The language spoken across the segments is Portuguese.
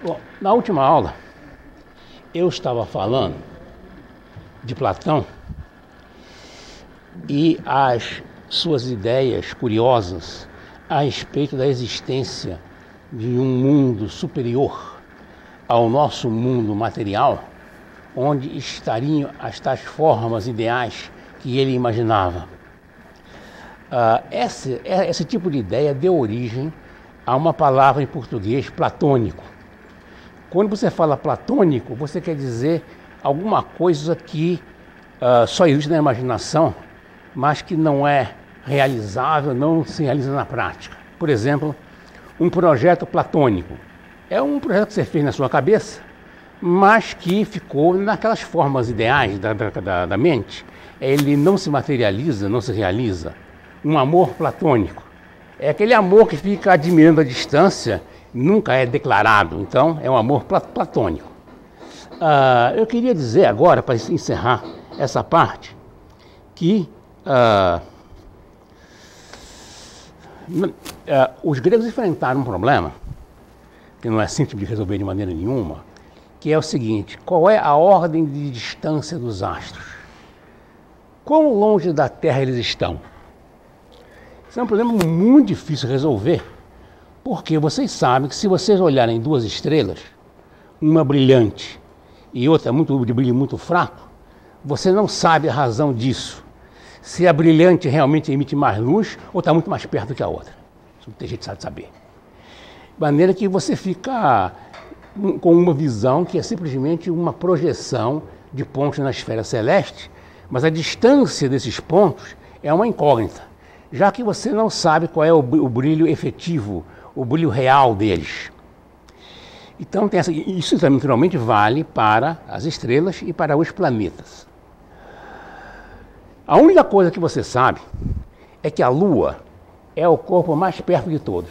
Bom, na última aula, eu estava falando de Platão e as suas ideias curiosas a respeito da existência de um mundo superior ao nosso mundo material, onde estariam as tais formas ideais que ele imaginava. Esse tipo de ideia deu origem a uma palavra em português, platônico. Quando você fala platônico, você quer dizer alguma coisa que só existe na imaginação, mas que não é realizável, não se realiza na prática. Por exemplo, um projeto platônico. É um projeto que você fez na sua cabeça, mas que ficou naquelas formas ideais da mente. Ele não se materializa, não se realiza. Um amor platônico. É aquele amor que fica admirando a distância, nunca é declarado. Então, é um amor platônico. Eu queria dizer agora, para encerrar essa parte, que os gregos enfrentaram um problema, que não é simples de resolver de maneira nenhuma, que é o seguinte: qual é a ordem de distância dos astros? Quão longe da Terra eles estão? Isso é um problema muito difícil de resolver, porque vocês sabem que se vocês olharem duas estrelas, uma brilhante e outra de brilho muito fraco, você não sabe a razão disso. Se a brilhante realmente emite mais luz ou está muito mais perto que a outra. Isso não tem jeito de saber. De maneira que você fica com uma visão que é simplesmente uma projeção de pontos na esfera celeste, mas a distância desses pontos é uma incógnita, já que você não sabe qual é o brilho efetivo, o brilho real deles. Então, isso naturalmente vale para as estrelas e para os planetas. A única coisa que você sabe é que a Lua é o corpo mais perto de todos.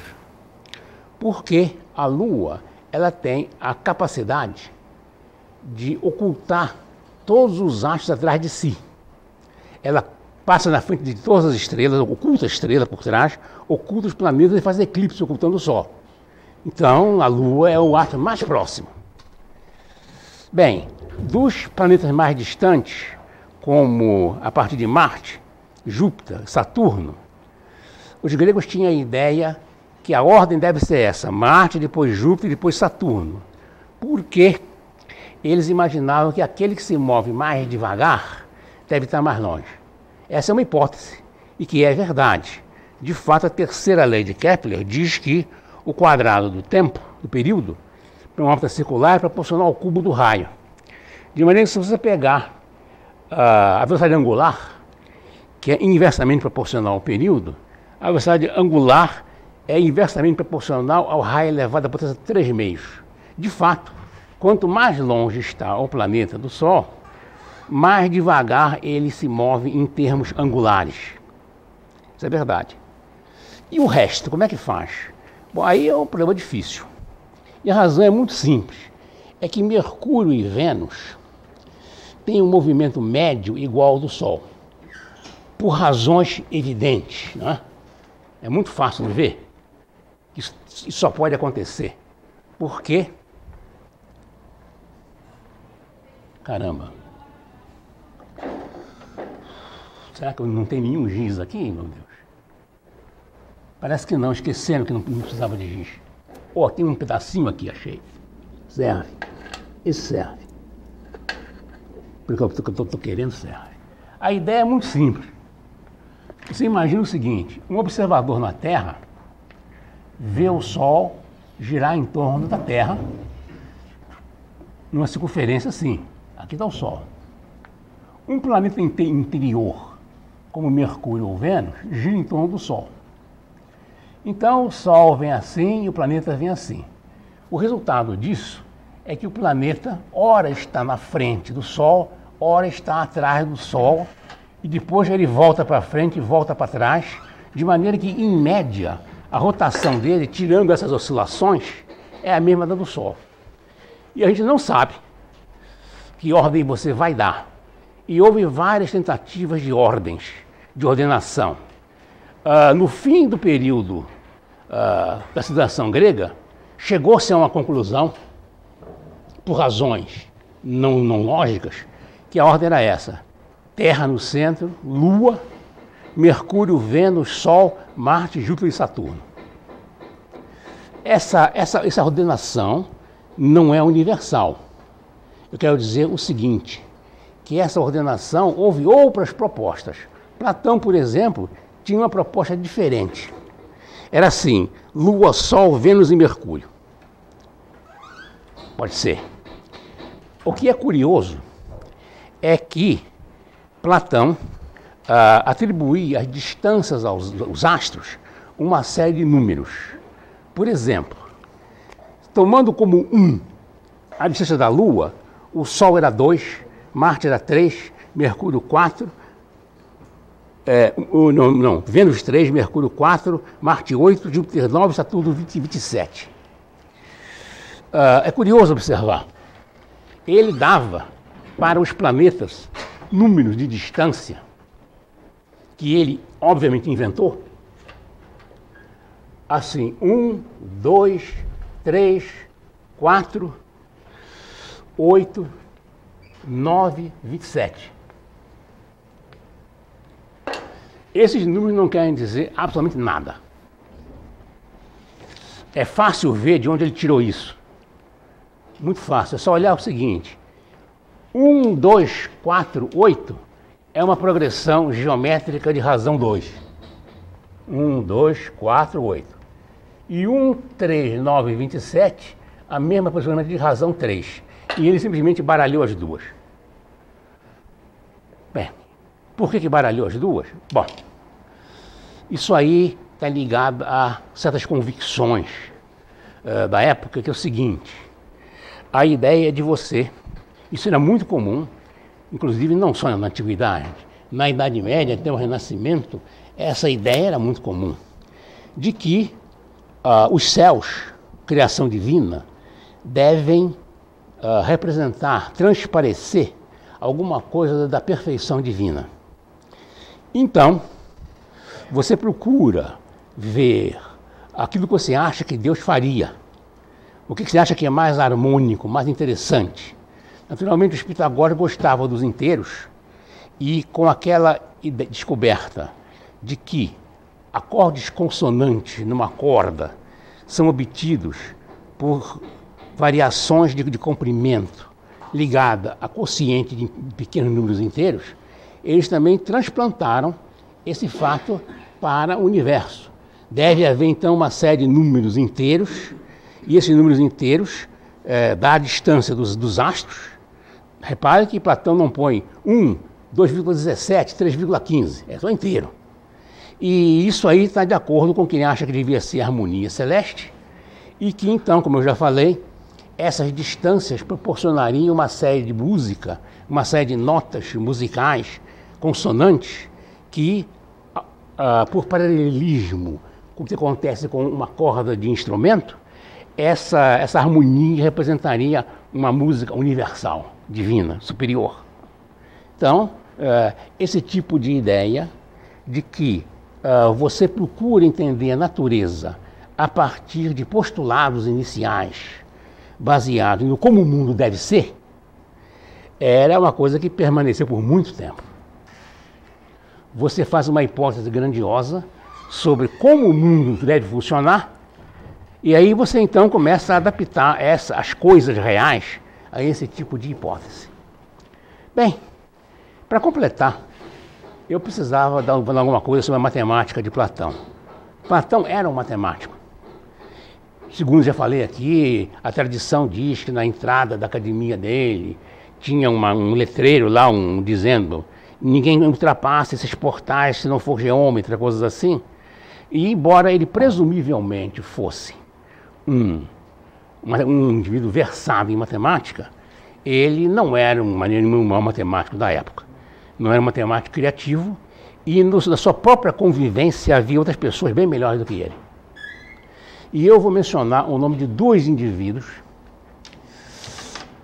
Porque a Lua ela tem a capacidade de ocultar todos os astros atrás de si. Ela passa na frente de todas as estrelas, oculta a estrela por trás, oculta os planetas e faz eclipse ocultando o Sol. Então, a Lua é o astro mais próximo. Bem, dos planetas mais distantes, como a partir de Marte, Júpiter, Saturno, os gregos tinham a ideia que a ordem deve ser essa: Marte, depois Júpiter, depois Saturno. Porque eles imaginavam que aquele que se move mais devagar deve estar mais longe. Essa é uma hipótese, e que é verdade. De fato, a terceira lei de Kepler diz que o quadrado do tempo, do período, para uma órbita circular é proporcional ao cubo do raio. De maneira que se você pegar a velocidade angular, que é inversamente proporcional ao período, a velocidade angular é inversamente proporcional ao raio elevado à potência 3 meios. De fato, quanto mais longe está o planeta do Sol, mais devagar ele se move em termos angulares. Isso é verdade. E o resto, como é que faz? Bom, aí é um problema difícil. E a razão é muito simples. É que Mercúrio e Vênus têm um movimento médio igual ao do Sol. Por razões evidentes, não é? É muito fácil de ver. Isso só pode acontecer. Por quê? Caramba. Será que não tem nenhum giz aqui, meu Deus? Parece que não, esqueceram que não precisava de giz. Ó, tem um pedacinho aqui, achei. Serve. Esse serve. Porque eu estou querendo serve. A ideia é muito simples. Você imagina o seguinte: um observador na Terra vê o Sol girar em torno da Terra numa circunferência assim. Aqui está o Sol. Um planeta interior, como Mercúrio ou Vênus, gira em torno do Sol. Então o Sol vem assim e o planeta vem assim. O resultado disso é que o planeta ora está na frente do Sol, ora está atrás do Sol, e depois ele volta para frente e volta para trás, de maneira que, em média, a rotação dele, tirando essas oscilações, é a mesma da do Sol. E a gente não sabe que ordem você vai dar. E houve várias tentativas de ordens, de ordenação. No fim do período da civilização grega, chegou-se a uma conclusão por razões não lógicas, que a ordem era essa: Terra no centro, Lua, Mercúrio, Vênus, Sol, Marte, Júpiter e Saturno. Essa ordenação não é universal. Eu quero dizer o seguinte, que essa ordenação houve outras propostas. Platão, por exemplo, tinha uma proposta diferente. Era assim: Lua, Sol, Vênus e Mercúrio. Pode ser. O que é curioso é que Platão atribuía às distâncias aos astros uma série de números. Por exemplo, tomando como 1 a distância da Lua, o Sol era 2, Marte era 3, Mercúrio 4, Vênus 3, Mercúrio 4, Marte 8, Júpiter 9, Saturno 20 e 27. É curioso observar. Ele dava para os planetas números de distância que ele, obviamente, inventou. Assim, 1, 2, 3, 4, 8, 9, 27. Esses números não querem dizer absolutamente nada. É fácil ver de onde ele tirou isso. Muito fácil, é só olhar o seguinte: 1, 2, 4, 8 é uma progressão geométrica de razão 2. 1, 2, 4, 8. E 1, 3, 9 e 27, a mesma progressão de razão 3. E ele simplesmente baralhou as duas. Bem, por que baralhou as duas? Bom, isso aí está ligado a certas convicções da época, que é o seguinte: a ideia de você, isso era muito comum, inclusive não só na Antiguidade, na Idade Média até o Renascimento, essa ideia era muito comum, de que os céus, criação divina, devem representar, transparecer alguma coisa da perfeição divina. Então, você procura ver aquilo que você acha que Deus faria, o que você acha que é mais harmônico, mais interessante. Naturalmente, os pitagóricos gostavam dos inteiros, e com aquela descoberta de que acordes consonantes numa corda são obtidos por variações de comprimento ligada a quociente de pequenos números inteiros, eles também transplantaram esse fato para o universo. Deve haver, então, uma série de números inteiros, e esses números inteiros dá a distância dos astros. Repare que Platão não põe 1, 2,17, 3,15, é só inteiro. E isso aí está de acordo com quem acha que devia ser a harmonia celeste, e que então, como eu já falei, essas distâncias proporcionariam uma série de música, uma série de notas musicais, consonantes, que, por paralelismo com o que acontece com uma corda de instrumento, essa harmonia representaria uma música universal, divina, superior. Então, esse tipo de ideia de que você procura entender a natureza a partir de postulados iniciais, baseados no como o mundo deve ser, era uma coisa que permaneceu por muito tempo. Você faz uma hipótese grandiosa sobre como o mundo deve funcionar, e aí você então começa a adaptar as coisas reais a esse tipo de hipótese. Bem, para completar, eu precisava dar alguma coisa sobre a matemática de Platão. Platão era um matemático. Segundo já falei aqui, a tradição diz que na entrada da academia dele tinha um letreiro lá dizendo: ninguém ultrapassa esses portais se não for geômetra, coisas assim. E embora ele presumivelmente fosse um indivíduo versado em matemática, ele não era um matemático da época. Não era um matemático criativo, e na sua própria convivência havia outras pessoas bem melhores do que ele. E eu vou mencionar o nome de dois indivíduos,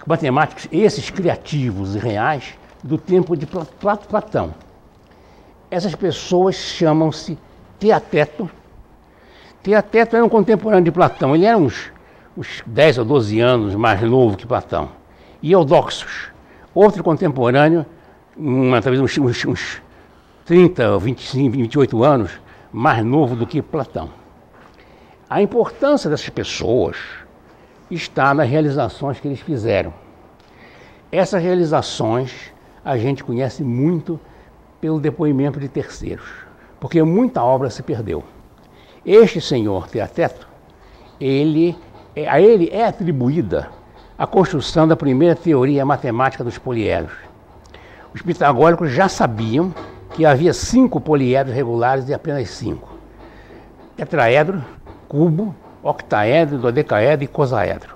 matemáticos, esses criativos e reais, do tempo de Platão. Essas pessoas chamam-se Teateto. Teateto era um contemporâneo de Platão. Ele era uns 10 ou 12 anos mais novo que Platão. E Eudoxos, outro contemporâneo, talvez uns 30, 25, 28 anos mais novo do que Platão. A importância dessas pessoas está nas realizações que eles fizeram. Essas realizações a gente conhece muito pelo depoimento de terceiros, porque muita obra se perdeu. Este senhor Teateto, a ele é atribuída a construção da primeira teoria matemática dos poliedros. Os pitagóricos já sabiam que havia 5 poliedros regulares e apenas 5. Tetraedro, cubo, octaedro, dodecaedro e cosaedro.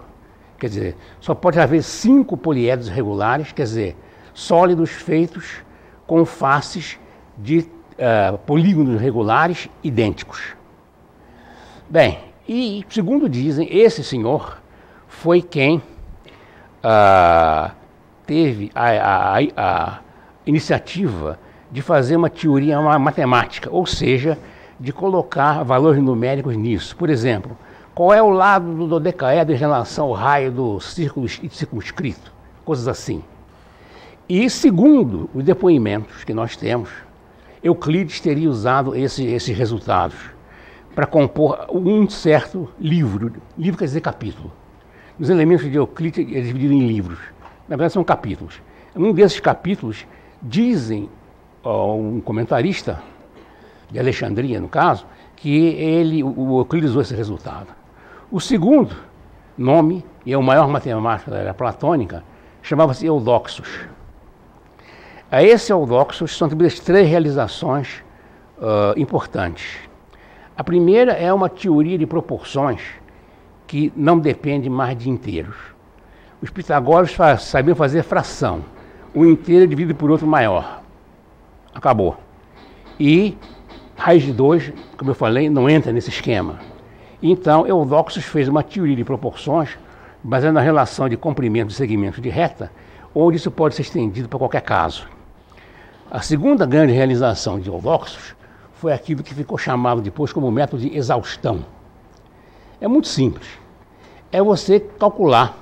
Quer dizer, só pode haver 5 poliedros regulares, quer dizer, sólidos feitos com faces de polígonos regulares idênticos. Bem, e segundo dizem, esse senhor foi quem teve a iniciativa de fazer uma teoria matemática, ou seja, de colocar valores numéricos nisso. Por exemplo, qual é o lado do dodecaedro em relação ao raio do círculo circunscrito? Coisas assim. E segundo os depoimentos que nós temos, Euclides teria usado esses resultados para compor um certo livro. Livro quer dizer capítulo. Os elementos de Euclides é dividido em livros. Na verdade são capítulos. Um desses capítulos dizem, um comentarista de Alexandria, no caso, que o Euclides usou esse resultado. O segundo nome, e é o maior matemático da era platônica, chamava-se Eudoxos. A esse Eudoxos são atribuídas 3 realizações importantes. A primeira é uma teoria de proporções que não depende mais de inteiros. Os pitagóricos sabiam fazer fração. O inteiro é dividido por outro maior. Acabou. E raiz de 2, como eu falei, não entra nesse esquema. Então, Eudoxos fez uma teoria de proporções baseada na relação de comprimento e segmento de reta, onde isso pode ser estendido para qualquer caso. A segunda grande realização de Eudoxos foi aquilo que ficou chamado depois como método de exaustão. É muito simples. É você calcular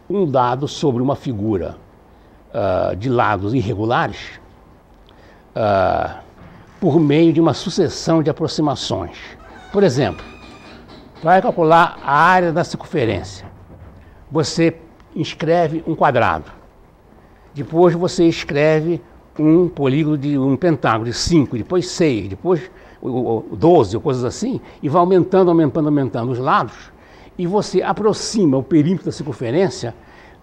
um dado sobre uma figura de lados irregulares por meio de uma sucessão de aproximações. Por exemplo, vai calcular a área da circunferência. Você escreve um quadrado. Depois você escreve um polígono de um pentágono de 5, depois 6, depois 12 ou coisas assim, e vai aumentando os lados, e você aproxima o perímetro da circunferência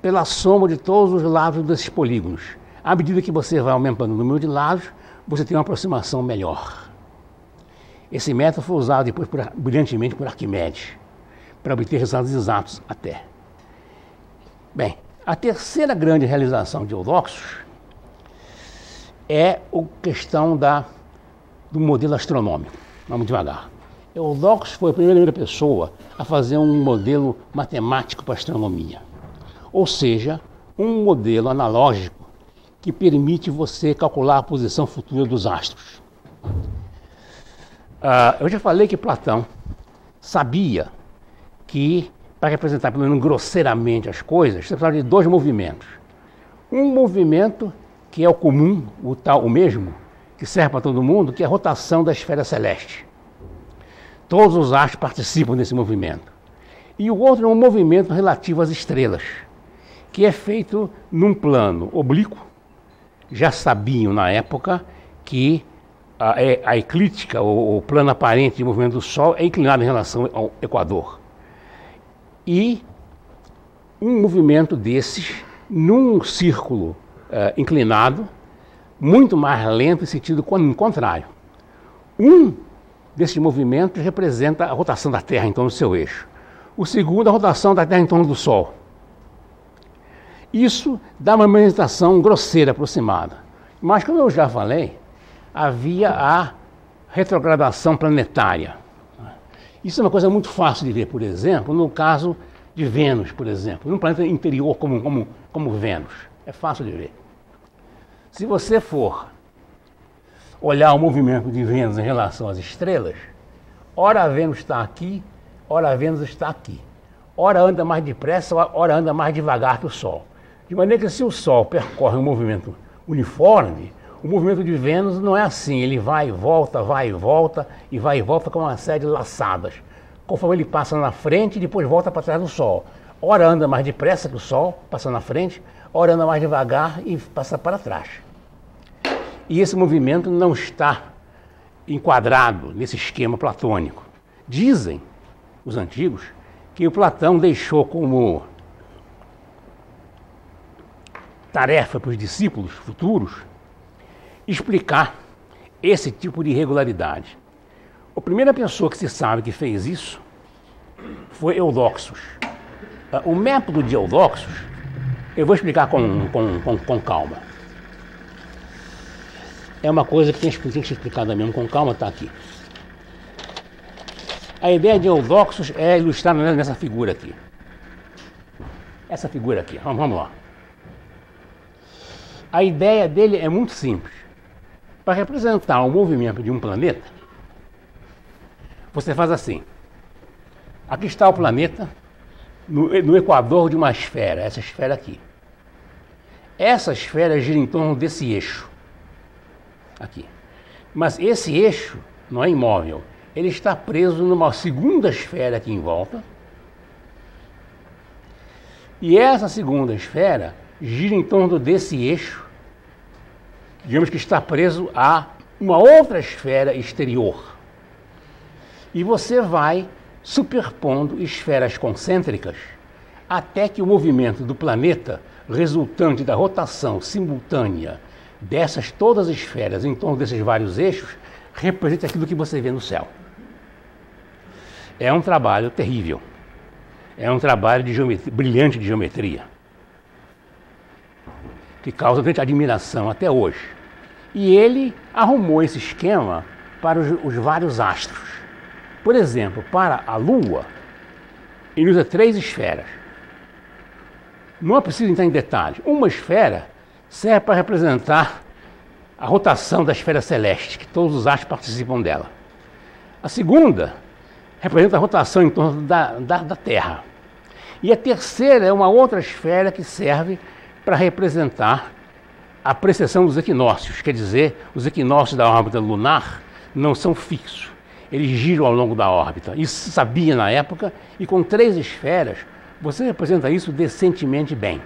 pela soma de todos os lados desses polígonos. À medida que você vai aumentando o número de lados, você tem uma aproximação melhor. Esse método foi usado depois brilhantemente por Arquimedes, para obter resultados exatos até. Bem, a terceira grande realização de Eudoxos é a questão do modelo astronômico. Vamos devagar. Eudoxos foi a primeira pessoa a fazer um modelo matemático para a astronomia. Ou seja, um modelo analógico que permite você calcular a posição futura dos astros. Eu já falei que Platão sabia que, para representar pelo menos grosseiramente as coisas, você precisava de 2 movimentos. Um movimento que é o comum, o mesmo, que serve para todo mundo, que é a rotação da esfera celeste. Todos os astros participam desse movimento. E o outro é um movimento relativo às estrelas, que é feito num plano oblíquo. Já sabiam na época que a eclíptica, o plano aparente de movimento do Sol, é inclinado em relação ao Equador. E um movimento desses, num círculo inclinado, muito mais lento em sentido contrário. Um desses movimentos representa a rotação da Terra em torno do seu eixo. O segundo, a rotação da Terra em torno do Sol. Isso dá uma manifestação grosseira aproximada. Mas, como eu já falei, havia a retrogradação planetária. Isso é uma coisa muito fácil de ver, por exemplo, no caso de Vênus, por exemplo, num planeta interior como Vênus. É fácil de ver. Se você for olhar o movimento de Vênus em relação às estrelas, ora a Vênus está aqui, ora a Vênus está aqui. ora anda mais depressa, ora anda mais devagar que o Sol. De maneira que se o Sol percorre um movimento uniforme, o movimento de Vênus não é assim, ele vai e volta, vai e volta, e vai e volta com uma série de laçadas. Conforme ele passa na frente, depois volta para trás do Sol. Ora anda mais depressa que o Sol, passa na frente, ora anda mais devagar e passa para trás. E esse movimento não está enquadrado nesse esquema platônico. Dizem os antigos que o Platão deixou como tarefa para os discípulos futuros explicar esse tipo de irregularidade. A primeira pessoa que se sabe que fez isso foi Eudoxos. O método de Eudoxos, eu vou explicar com calma. É uma coisa que tem que ser explicada mesmo com calma, está aqui. A ideia de Eudoxos é ilustrada nessa figura aqui. Essa figura aqui, vamos lá. A ideia dele é muito simples. Para representar o movimento de um planeta, você faz assim. Aqui está o planeta no equador de uma esfera, essa esfera aqui. Essa esfera gira em torno desse eixo. Aqui. Mas esse eixo não é imóvel. Ele está preso numa segunda esfera aqui em volta. E essa segunda esfera gira em torno desse eixo, digamos que está preso a uma outra esfera exterior. E você vai superpondo esferas concêntricas até que o movimento do planeta, resultante da rotação simultânea dessas todas as esferas em torno desses vários eixos, representa aquilo que você vê no céu. É um trabalho terrível. É um trabalho de geometria, brilhante de geometria, que causa grande admiração até hoje. E ele arrumou esse esquema para os vários astros. Por exemplo, para a Lua, ele usa 3 esferas. Não é preciso entrar em detalhes. Uma esfera serve para representar a rotação da esfera celeste, que todos os astros participam dela. A segunda representa a rotação em torno da Terra. E a terceira é uma outra esfera que serve para representar a precessão dos equinócios. Quer dizer, os equinócios da órbita lunar não são fixos. Eles giram ao longo da órbita. Isso se sabia na época, e com 3 esferas, você representa isso decentemente bem.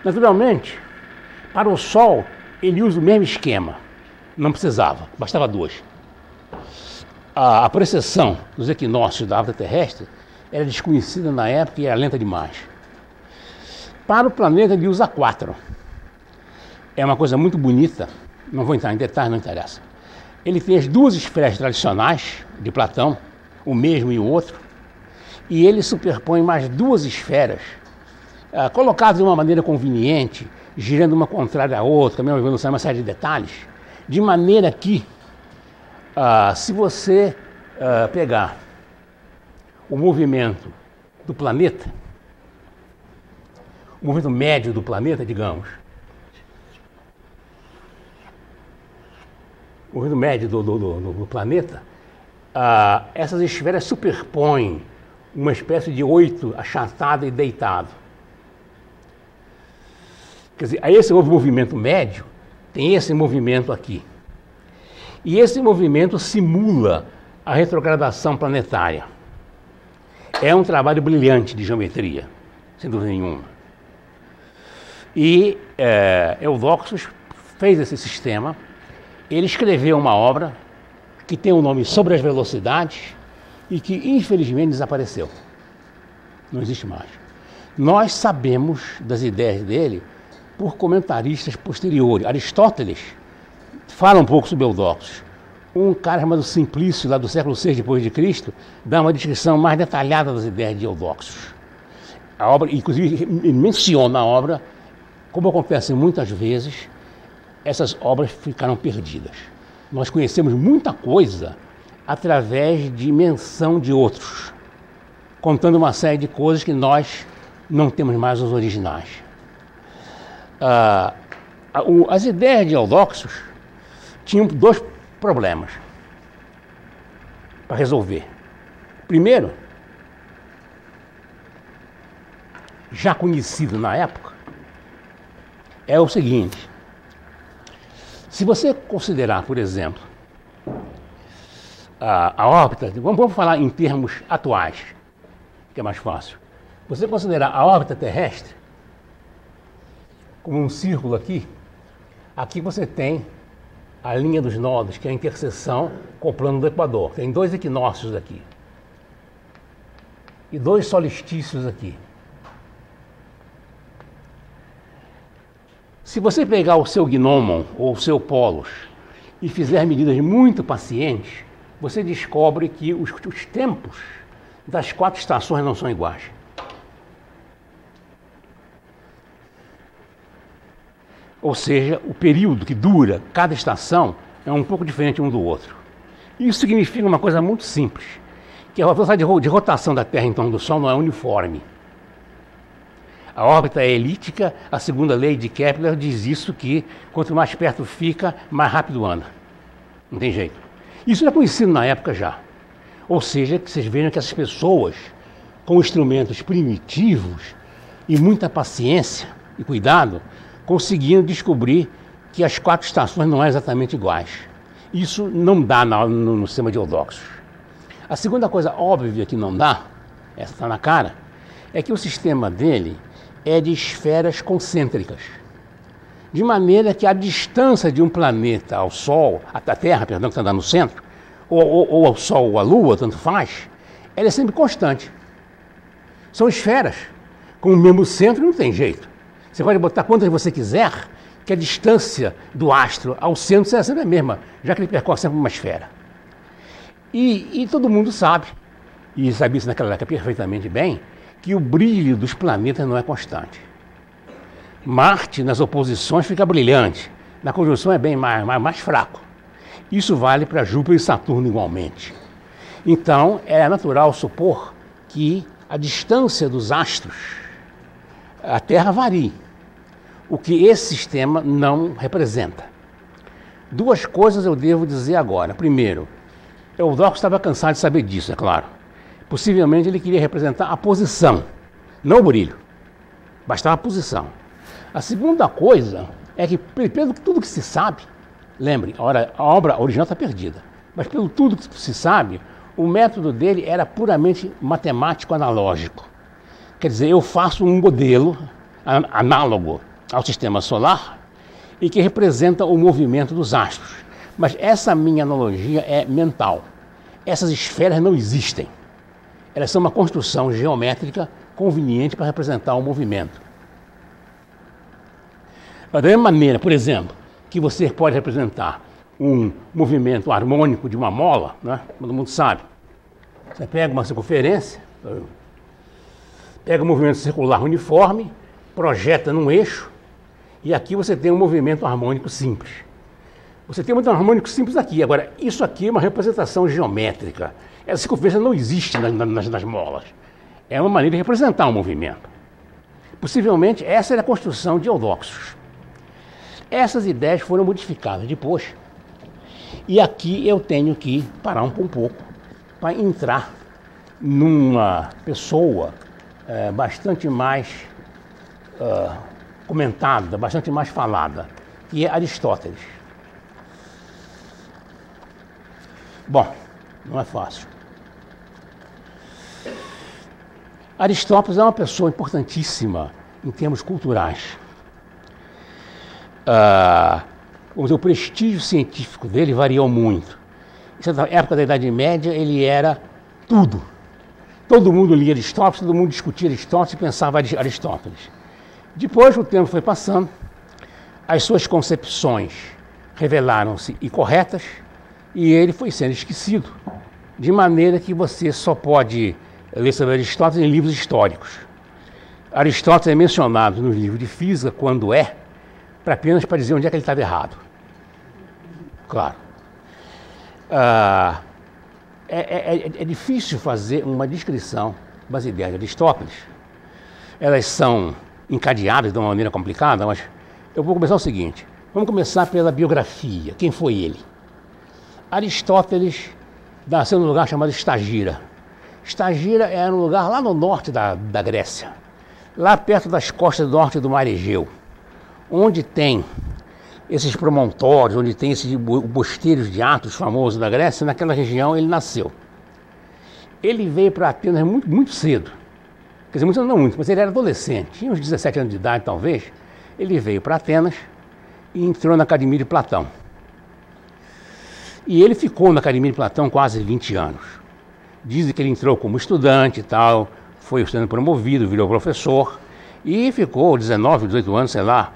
Naturalmente, para o Sol, ele usa o mesmo esquema. Não precisava, bastava 2. A precessão dos equinócios da órbita terrestre era desconhecida na época e era lenta demais. Para o planeta, ele usa 4. É uma coisa muito bonita, não vou entrar em detalhes, não interessa. Ele tem as 2 esferas tradicionais de Platão, o mesmo e o outro, e ele superpõe mais 2 esferas, colocadas de uma maneira conveniente, girando uma contrária à outra, mesmo evolução, uma série de detalhes, de maneira que, se você pegar o movimento do planeta, o movimento médio do planeta, digamos, o movimento médio do planeta, essas esferas superpõem uma espécie de 8 achatado e deitado. Quer dizer, esse movimento médio tem esse movimento aqui. E esse movimento simula a retrogradação planetária. É um trabalho brilhante de geometria, sem dúvida nenhuma. E Eudoxos fez esse sistema. Ele escreveu uma obra que tem o nome Sobre as Velocidades e que, infelizmente, desapareceu. Não existe mais. Nós sabemos das ideias dele por comentaristas posteriores. Aristóteles fala um pouco sobre Eudoxos. Um cara chamado Simplício, lá do século VI depois de Cristo, dá uma descrição mais detalhada das ideias de Eudoxos. A obra, inclusive, ele menciona a obra, como acontece muitas vezes, essas obras ficaram perdidas. Nós conhecemos muita coisa através de menção de outros, contando uma série de coisas que nós não temos mais os originais. As ideias de Eudoxos tinham 2 problemas para resolver. Primeiro, já conhecido na época, é o seguinte. Se você considerar, por exemplo, a órbita, vamos falar em termos atuais, que é mais fácil. Você considerar a órbita terrestre como um círculo aqui você tem a linha dos nodos, que é a interseção com o plano do Equador. Tem 2 equinócios aqui. E 2 solstícios aqui. Se você pegar o seu gnomon ou o seu polos e fizer medidas muito pacientes, você descobre que os tempos das 4 estações não são iguais. Ou seja, o período que dura cada estação é um pouco diferente um do outro. Isso significa uma coisa muito simples, que a velocidade de rotação da Terra em torno do Sol não é uniforme. A órbita é elíptica, a segunda lei de Kepler diz isso, que quanto mais perto fica, mais rápido anda. Não tem jeito. Isso era conhecido na época já. Ou seja, que vocês vejam que essas pessoas, com instrumentos primitivos e muita paciência e cuidado, conseguiam descobrir que as 4 estações não eram exatamente iguais. Isso não dá no sistema de Eudoxos. A segunda coisa óbvia que não dá, essa está na cara, é que o sistema dele é de esferas concêntricas. De maneira que a distância de um planeta ao Sol, à Terra, perdão, que está no centro, ou ao Sol ou à Lua, tanto faz, ela é sempre constante. São esferas. Com o mesmo centro não tem jeito. Você pode botar quantas você quiser, que a distância do astro ao centro será sempre a mesma, já que ele percorre sempre uma esfera. E todo mundo sabe, e sabia isso naquela época perfeitamente bem, que o brilho dos planetas não é constante. Marte, nas oposições, fica brilhante. Na conjunção é bem mais fraco. Isso vale para Júpiter e Saturno igualmente. Então, é natural supor que a distância dos astros, a Terra varia, o que esse sistema não representa. 2 coisas eu devo dizer agora. Primeiro, Eudoxos estava cansado de saber disso, é claro. Possivelmente ele queria representar a posição, não o brilho. Bastava a posição. A segunda coisa é que, pelo tudo que se sabe, lembre, a obra original está perdida, mas pelo tudo que se sabe, o método dele era puramente matemático analógico. Quer dizer, eu faço um modelo análogo ao sistema solar e que representa o movimento dos astros. Mas essa minha analogia é mental. Essas esferas não existem. Elas são uma construção geométrica conveniente para representar o movimento. Da mesma maneira, por exemplo, que você pode representar um movimento harmônico de uma mola, né? Todo mundo sabe. Você pega uma circunferência, pega um movimento circular uniforme, projeta num eixo, e aqui você tem um movimento harmônico simples. Você tem um movimento harmônico simples aqui. Agora, isso aqui é uma representação geométrica. Essa circunferência não existe nas molas. É uma maneira de representar um movimento. Possivelmente, essa era a construção de Eudoxos. Essas ideias foram modificadas depois. E aqui eu tenho que parar um pouco para entrar numa pessoa bastante mais comentada, bastante mais falada, que é Aristóteles. Bom, não é fácil. Aristóteles é uma pessoa importantíssima em termos culturais. O prestígio científico dele variou muito. Na época da Idade Média, ele era tudo. Todo mundo lia Aristóteles, todo mundo discutia Aristóteles e pensava Aristóteles. Depois, o tempo foi passando, as suas concepções revelaram-se incorretas e ele foi sendo esquecido, de maneira que você só pode ler sobre Aristóteles em livros históricos. Aristóteles é mencionado no livro de física, quando apenas para dizer onde é que ele estava errado. Claro. É difícil fazer uma descrição das ideias de Aristóteles. Elas são encadeadas de uma maneira complicada, mas eu vou começar o seguinte. Vamos começar pela biografia. Quem foi ele? Aristóteles nasceu num lugar chamado Estagira. Estagira era um lugar lá no norte da Grécia. lá perto das costas do norte do Mar Egeu, onde tem esses promontórios, onde tem esses mosteiros de Athos famosos da Grécia, naquela região ele nasceu. Ele veio para Atenas muito, muito cedo. Quer dizer, muito, não muito, mas ele era adolescente, tinha uns 17 anos de idade talvez. Ele veio para Atenas e entrou na Academia de Platão. E ele ficou na Academia de Platão quase 20 anos. Dizem que ele entrou como estudante e tal, foi sendo promovido, virou professor e ficou 19, 18 anos, sei lá,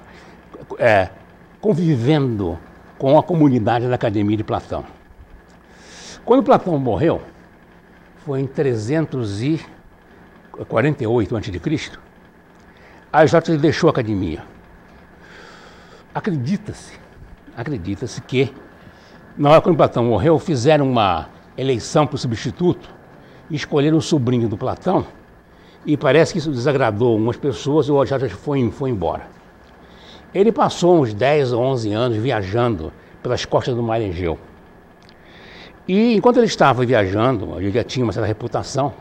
convivendo com a comunidade da Academia de Platão. Quando Platão morreu, foi em 348 a.C., Aristóteles deixou a academia. Acredita-se que, na hora quando Platão morreu, fizeram uma eleição para o substituto e escolheram o sobrinho do Platão, e parece que isso desagradou algumas pessoas e o Aristóteles foi embora. Ele passou uns 10 ou 11 anos viajando pelas costas do Mar Egeu. E enquanto ele estava viajando, ele já tinha uma certa reputação,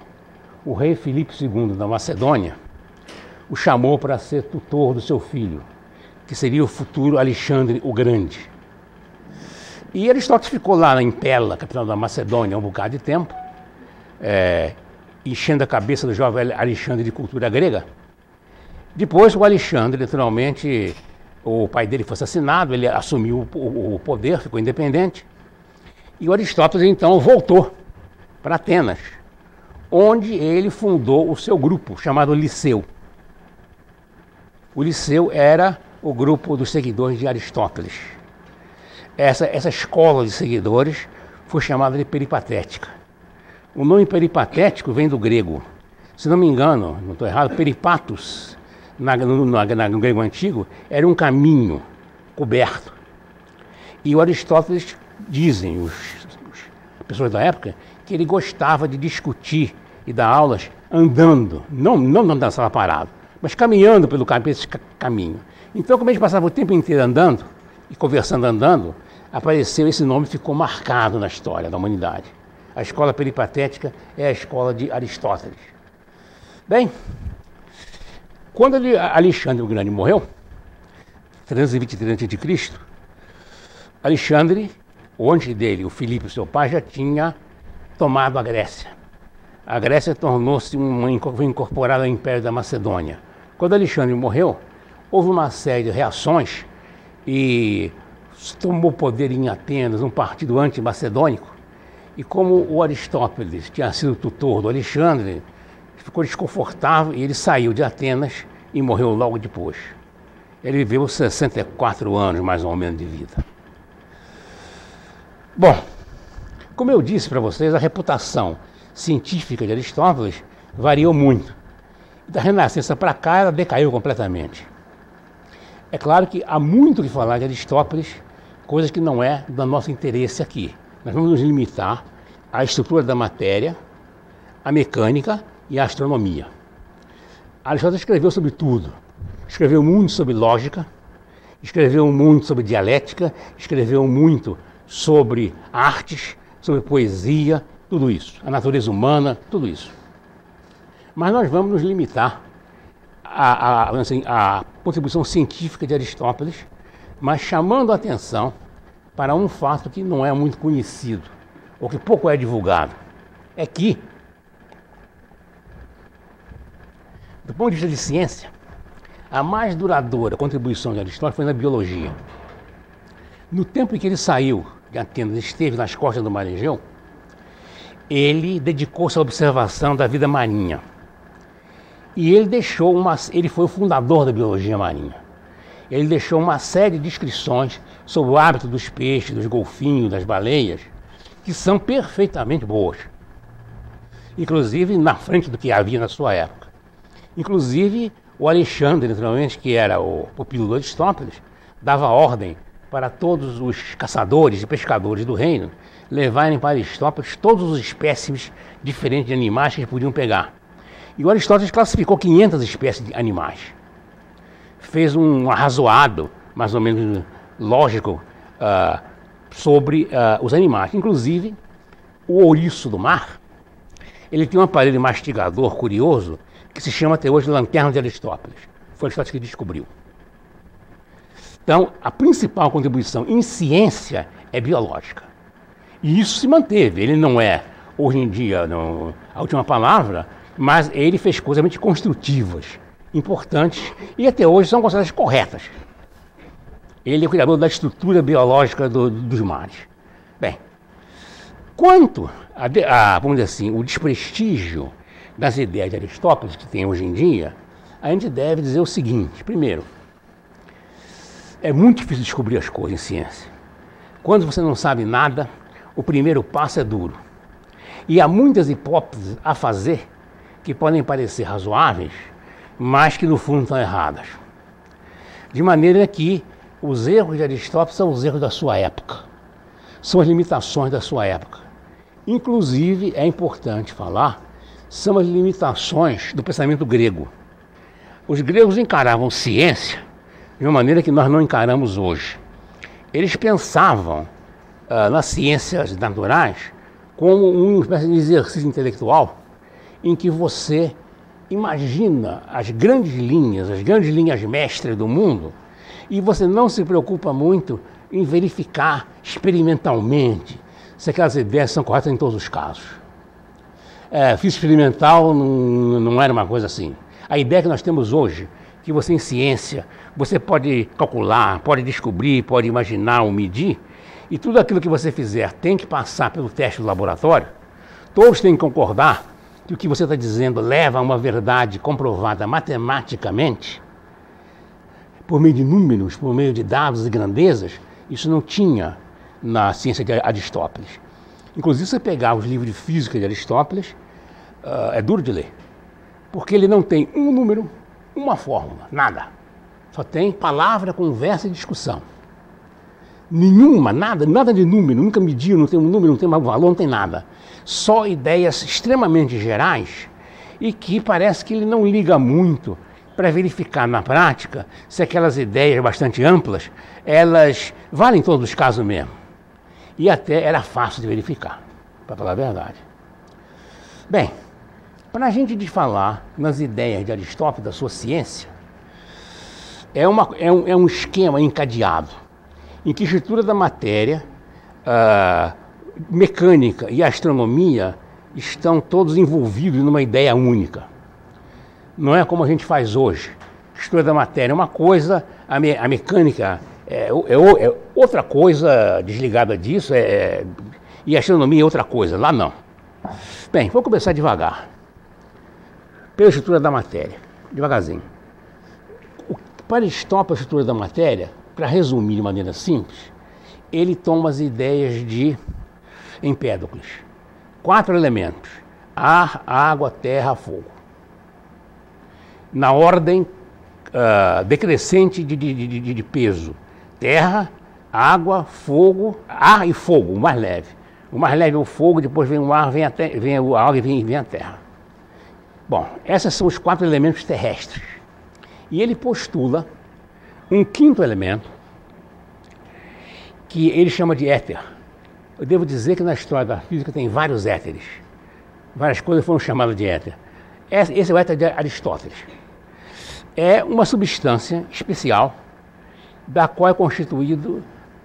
o rei Filipe II da Macedônia o chamou para ser tutor do seu filho, que seria o futuro Alexandre o Grande. E Aristóteles ficou lá em Pela, capital da Macedônia, um bocado de tempo, enchendo a cabeça do jovem Alexandre de cultura grega. Depois o Alexandre, naturalmente, o pai dele foi assassinado, ele assumiu o poder, ficou independente. E o Aristóteles, então, voltou para Atenas, onde ele fundou o seu grupo, chamado Liceu. O Liceu era o grupo dos seguidores de Aristóteles. Essa escola de seguidores foi chamada de peripatética. O nome peripatético vem do grego. Se não me engano, não estou errado, peripatos, no grego antigo, era um caminho coberto. E o Aristóteles, dizem as pessoas da época, que ele gostava de discutir e dar aulas andando, não na sala parado, mas caminhando pelo esse caminho. Então, como a gente passava o tempo inteiro andando e conversando andando, apareceu esse nome, ficou marcado na história da humanidade. A escola peripatética é a escola de Aristóteles. Bem, quando Alexandre o Grande morreu, 323 a.C., Alexandre, antes dele, o Filipe, seu pai, já tinha tomado a Grécia. A Grécia tornou-se foi incorporada ao Império da Macedônia. Quando Alexandre morreu, houve uma série de reações e tomou poder em Atenas um partido anti-macedônico. E como o Aristóteles tinha sido tutor do Alexandre, ficou desconfortável e ele saiu de Atenas e morreu logo depois. Ele viveu 64 anos, mais ou menos, de vida. Bom, como eu disse para vocês, a reputação científica de Aristóteles variou muito. Da Renascença para cá, ela decaiu completamente. É claro que há muito o que falar de Aristóteles, coisas que não é do nosso interesse aqui. Nós vamos nos limitar à estrutura da matéria, à mecânica e à astronomia. Aristóteles escreveu sobre tudo. Escreveu muito sobre lógica, escreveu muito sobre dialética, escreveu muito sobre artes, sobre poesia, tudo isso. A natureza humana, tudo isso. Mas nós vamos nos limitar à contribuição científica de Aristóteles, mas chamando a atenção para um fato que não é muito conhecido, ou que pouco é divulgado. É que, do ponto de vista de ciência, a mais duradoura contribuição de Aristóteles foi na biologia. No tempo em que ele saiu de Atenas, esteve nas costas do Mar Egeu, ele dedicou-se à observação da vida marinha. E ele foi o fundador da biologia marinha. Ele deixou uma série de descrições sobre o hábito dos peixes, dos golfinhos, das baleias, que são perfeitamente boas. Inclusive na frente do que havia na sua época. Inclusive o Alexandre, naturalmente, que era o pupilo do Aristóteles, dava ordem para todos os caçadores e pescadores do reino levarem para Aristóteles todos os espécimes diferentes de animais que eles podiam pegar. E o Aristóteles classificou 500 espécies de animais. Fez um arrazoado, mais ou menos lógico, sobre os animais. Inclusive, o ouriço do mar, ele tinha um aparelho mastigador curioso que se chama até hoje Lanterna de Aristóteles. Foi Aristóteles que descobriu. Então, a principal contribuição em ciência é biológica. E isso se manteve. Ele não é, hoje em dia, a última palavra, mas ele fez coisas muito construtivas, importantes, e até hoje são consideradas corretas. Ele é o criador da estrutura biológica dos mares. Bem, quanto vamos dizer assim, o desprestígio das ideias de Aristóteles que tem hoje em dia, a gente deve dizer o seguinte: primeiro, é muito difícil descobrir as coisas em ciência. Quando você não sabe nada, o primeiro passo é duro. E há muitas hipóteses a fazer que podem parecer razoáveis, mas que no fundo estão erradas. De maneira que os erros de Aristóteles são os erros da sua época, são as limitações da sua época. Inclusive, é importante falar, são as limitações do pensamento grego. Os gregos encaravam ciência de uma maneira que nós não encaramos hoje. Eles pensavam nas ciências naturais como uma espécie de exercício intelectual em que você imagina as grandes linhas mestras do mundo, e você não se preocupa muito em verificar experimentalmente se aquelas ideias são corretas em todos os casos. Física experimental não era uma coisa assim. A ideia que nós temos hoje, que você em ciência, você pode calcular, pode descobrir, pode imaginar ou medir, e tudo aquilo que você fizer tem que passar pelo teste do laboratório, todos têm que concordar que o que você está dizendo leva a uma verdade comprovada matematicamente, por meio de números, por meio de dados e grandezas. Isso não tinha na ciência de Aristóteles. Inclusive, se você pegar os livros de física de Aristóteles, é duro de ler, porque ele não tem um número, uma fórmula, nada. Só tem palavra, conversa e discussão. Nada de número, nunca mediu, não tem um número, não tem um valor, não tem nada. Só ideias extremamente gerais e que parece que ele não liga muito para verificar na prática se aquelas ideias bastante amplas, elas valem em todos os casos mesmo. E até era fácil de verificar, para falar a verdade. Bem, para a gente falar nas ideias de Aristóteles, da sua ciência, é um esquema encadeado, em que a estrutura da matéria, mecânica e astronomia estão todos envolvidos numa ideia única. Não é como a gente faz hoje. A estrutura da matéria é uma coisa, a mecânica é outra coisa desligada disso, e a astronomia é outra coisa. Lá não. Bem, vou começar devagar. Pela estrutura da matéria, devagarzinho. Para Aristóteles, a estrutura da matéria, para resumir de maneira simples, ele toma as ideias de Empédocles. 4 elementos: ar, água, terra, fogo. Na ordem decrescente de peso: terra, água, fogo, ar e fogo, o mais leve. O mais leve é o fogo, depois vem o ar, vem a água e vem a terra. Bom, esses são os 4 elementos terrestres. E ele postula um 5º elemento, que ele chama de éter. Eu devo dizer que na história da física tem vários éteres. Várias coisas foram chamadas de éter. Esse é o éter de Aristóteles. É uma substância especial da qual é constituído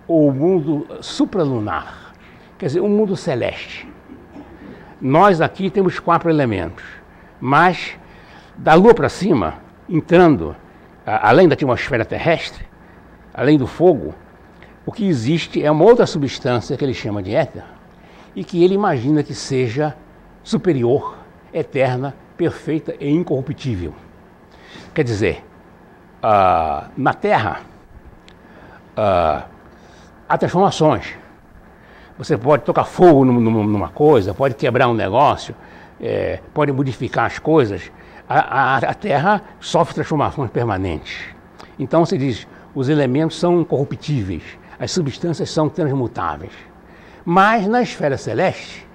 o mundo supralunar, quer dizer, o mundo celeste. Nós aqui temos 4 elementos, mas da Lua para cima, entrando, além da atmosfera terrestre, além do fogo, o que existe é uma outra substância que ele chama de éter e que ele imagina que seja superior, eterna, perfeita e incorruptível. Quer dizer, na Terra há transformações. Você pode tocar fogo numa coisa, pode quebrar um negócio, pode modificar as coisas. A Terra sofre transformações permanentes. Então se diz, os elementos são incorruptíveis, as substâncias são transmutáveis. Mas na esfera celeste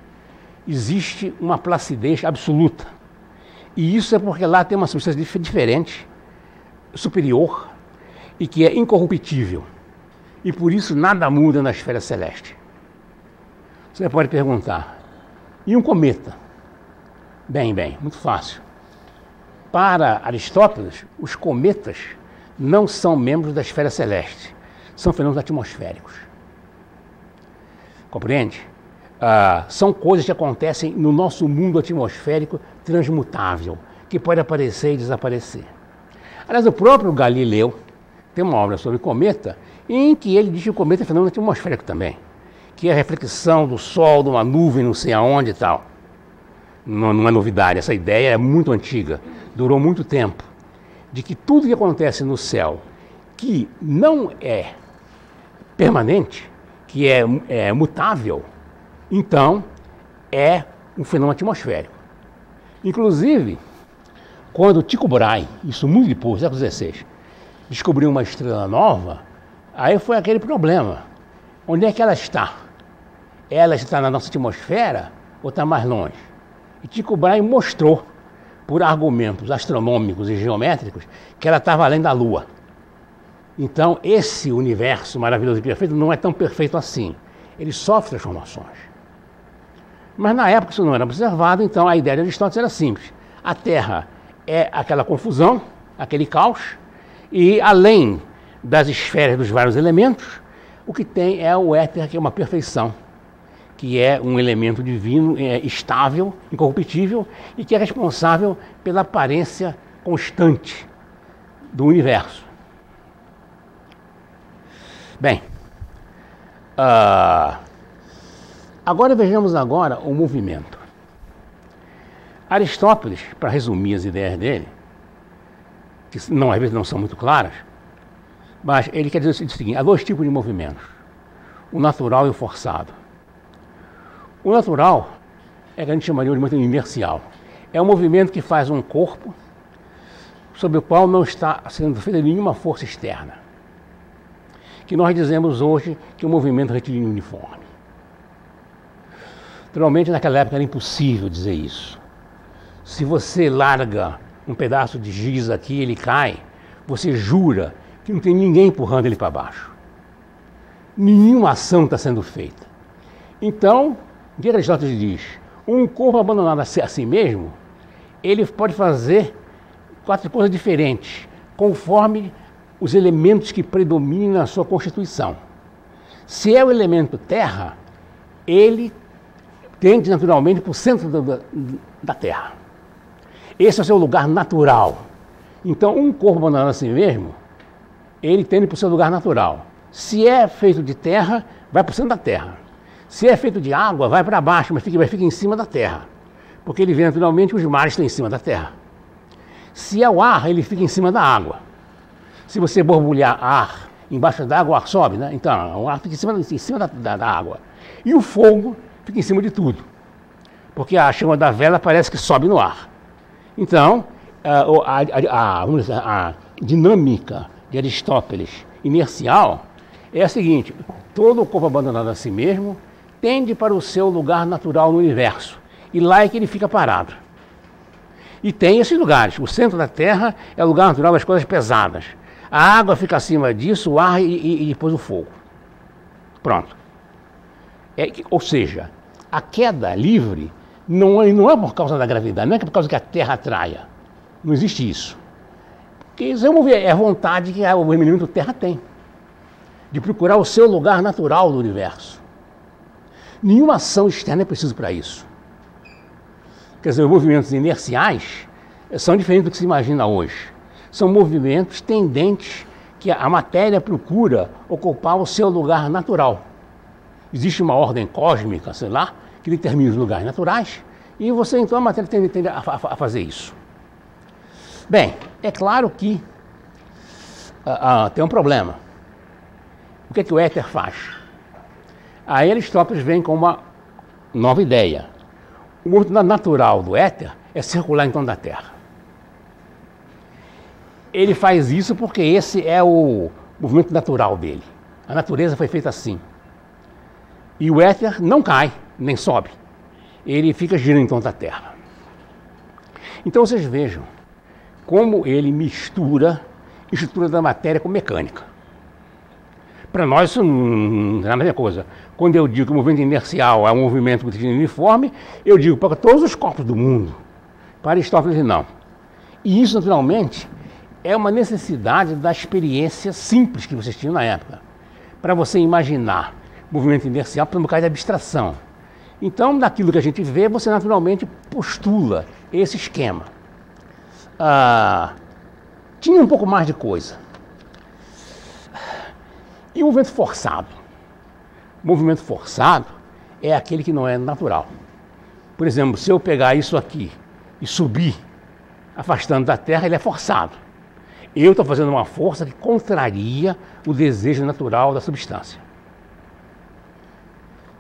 existe uma placidez absoluta. E isso é porque lá tem uma substância diferente, superior, e que é incorruptível. E por isso nada muda na esfera celeste. Você pode perguntar, e um cometa? Bem, muito fácil. Para Aristóteles, os cometas não são membros da esfera celeste, são fenômenos atmosféricos. Compreende? São coisas que acontecem no nosso mundo atmosférico transmutável, que pode aparecer e desaparecer. Aliás, o próprio Galileu tem uma obra sobre cometa, em que ele diz que o cometa é fenômeno atmosférico também, que é a reflexão do Sol, de uma nuvem, não sei aonde e tal. Não é novidade, essa ideia é muito antiga, durou muito tempo, de que tudo que acontece no céu, que não é permanente, que é mutável, então é um fenômeno atmosférico. Inclusive, quando Tycho Brahe, isso muito depois, século XVI, descobriu uma estrela nova, aí foi aquele problema. Onde é que ela está? Ela está na nossa atmosfera ou está mais longe? E Tycho Brahe mostrou, por argumentos astronômicos e geométricos, que ela estava além da Lua. Então, esse universo maravilhoso e perfeito não é tão perfeito assim. Ele sofre transformações. Mas na época isso não era observado, então a ideia de Aristóteles era simples. A Terra é aquela confusão, aquele caos, e além das esferas dos vários elementos, o que tem é o éter, que é uma perfeição, que é um elemento divino, estável, incorruptível, e que é responsável pela aparência constante do universo. Bem, agora vejamos o movimento. Aristóteles, para resumir as ideias dele, que às vezes não são muito claras, mas ele quer dizer o seguinte: há dois tipos de movimentos, o natural e o forçado. O natural é o que a gente chamaria de movimento inercial. É um movimento que faz um corpo sobre o qual não está sendo feita nenhuma força externa, que nós dizemos hoje que é um movimento retilíneo uniforme. Naturalmente, naquela época era impossível dizer isso. Se você larga um pedaço de giz aqui, ele cai, você jura que não tem ninguém empurrando ele para baixo. Nenhuma ação está sendo feita. Então, o que Aristóteles diz? Um corpo abandonado a si mesmo, ele pode fazer 4 coisas diferentes, conforme os elementos que predominam na sua constituição. Se é o elemento terra, ele tende naturalmente para o centro da terra. Esse é o seu lugar natural. Então, um corpo abandonado a si mesmo, ele tende para o seu lugar natural. Se é feito de terra, vai para o centro da terra. Se é feito de água, vai para baixo, mas fica em cima da terra. Porque ele vê naturalmente que os mares estão em cima da terra. Se é o ar, ele fica em cima da água. Se você borbulhar ar embaixo da água, o ar sobe, né? Então, o ar fica em cima da água. E o fogo fica em cima de tudo. Porque a chama da vela parece que sobe no ar. Então, a dinâmica de Aristóteles inercial é a seguinte: todo o corpo abandonado a si mesmo tende para o seu lugar natural no universo. E lá é que ele fica parado. E tem esses lugares. O centro da Terra é o lugar natural das coisas pesadas. A água fica acima disso, o ar e depois o fogo. Pronto. Ou seja, a queda livre não é por causa da gravidade, não é por causa que a Terra atraia. Não existe isso. Porque isso é a vontade que o elemento Terra tem, de procurar o seu lugar natural no universo. Nenhuma ação externa é preciso para isso. Quer dizer, os movimentos inerciais são diferentes do que se imagina hoje. São movimentos tendentes que a matéria procura ocupar o seu lugar natural. Existe uma ordem cósmica, sei lá, que determina os lugares naturais, e você, então, a matéria tende a fazer isso. Bem, é claro que tem um problema. O que o éter faz? Aí Aristóteles vem com uma nova ideia. O movimento natural do éter é circular em torno da Terra. Ele faz isso porque esse é o movimento natural dele. A natureza foi feita assim. E o éter não cai, nem sobe. Ele fica girando em torno da Terra. Então vocês vejam como ele mistura estrutura da matéria com mecânica. Para nós isso não é a mesma coisa. Quando eu digo que o movimento inercial é um movimento uniforme, eu digo para todos os corpos do mundo. Para Aristóteles não. E isso, naturalmente, é uma necessidade da experiência simples que vocês tinham na época. Para você imaginar movimento inercial por um bocado de abstração. Então, daquilo que a gente vê, você naturalmente postula esse esquema. Tinha um pouco mais de coisa. E o movimento forçado? O movimento forçado é aquele que não é natural. Por exemplo, se eu pegar isso aqui e subir, afastando da Terra, ele é forçado. Eu estou fazendo uma força que contraria o desejo natural da substância.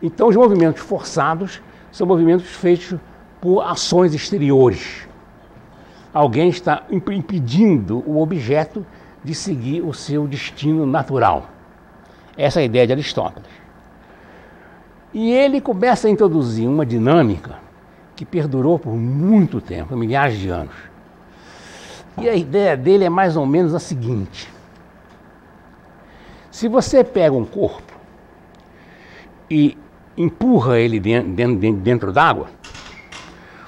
Então, os movimentos forçados são movimentos feitos por ações exteriores. Alguém está impedindo o objeto de seguir o seu destino natural. Essa é a ideia de Aristóteles. E ele começa a introduzir uma dinâmica que perdurou por muito tempo, milhares de anos. E a ideia dele é mais ou menos a seguinte: se você pega um corpo e empurra ele dentro d'água,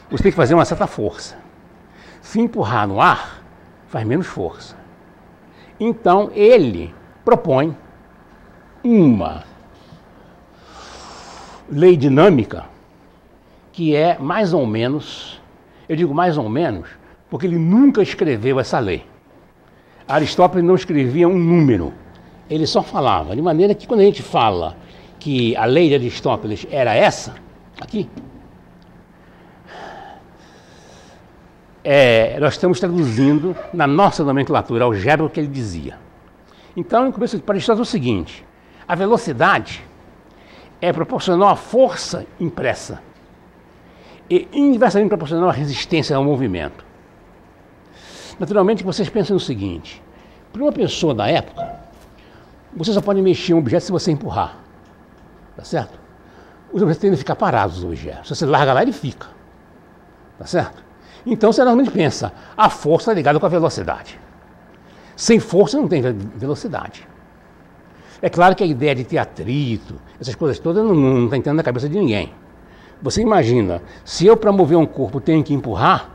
você tem que fazer uma certa força. Se empurrar no ar, faz menos força. Então ele propõe uma lei dinâmica que é mais ou menos, eu digo mais ou menos, porque ele nunca escreveu essa lei. Aristóteles não escrevia um número, ele só falava, de maneira que quando a gente fala que a lei de Aristóteles era essa, aqui, nós estamos traduzindo na nossa nomenclatura algébrica o que ele dizia. Então, no começo, para Aristóteles é o seguinte: a velocidade é proporcional à força impressa e inversamente proporcional à resistência ao movimento. Naturalmente, vocês pensam no seguinte: para uma pessoa da época, você só pode mexer um objeto se você empurrar. Tá certo? Os objetos tendem a ficar parados, os objetos. Se você larga lá, ele fica. Tá certo? Então, você normalmente pensa, a força é ligada com a velocidade. Sem força não tem velocidade. É claro que a ideia de ter atrito, essas coisas todas, não está entrando na cabeça de ninguém. Você imagina, se eu para mover um corpo tenho que empurrar,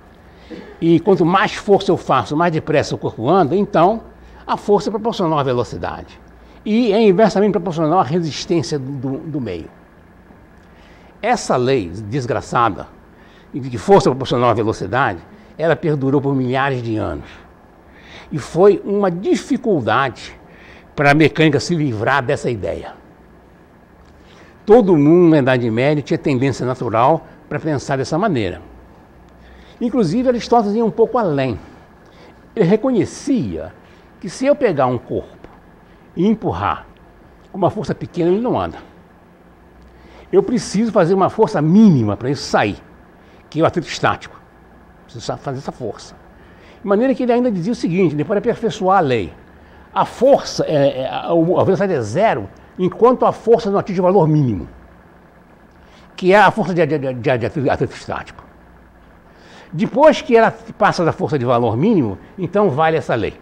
e quanto mais força eu faço, mais depressa o corpo anda, então a força é proporcional à velocidade. E é inversamente proporcional à resistência do meio. Essa lei desgraçada, de força proporcional à velocidade, ela perdurou por milhares de anos. E foi uma dificuldade para a mecânica se livrar dessa ideia. Todo mundo na Idade Média tinha tendência natural para pensar dessa maneira. Inclusive, Aristóteles ia um pouco além. Ele reconhecia que se eu pegar um corpo e empurrar com uma força pequena, ele não anda. Eu preciso fazer uma força mínima para isso sair, que é o atrito estático. Preciso fazer essa força. De maneira que ele ainda dizia o seguinte, depois de aperfeiçoar a lei: a força, a velocidade é zero, enquanto a força não atinge o valor mínimo, que é a força de atrito estático. Depois que ela passa da força de valor mínimo, então vale essa lei.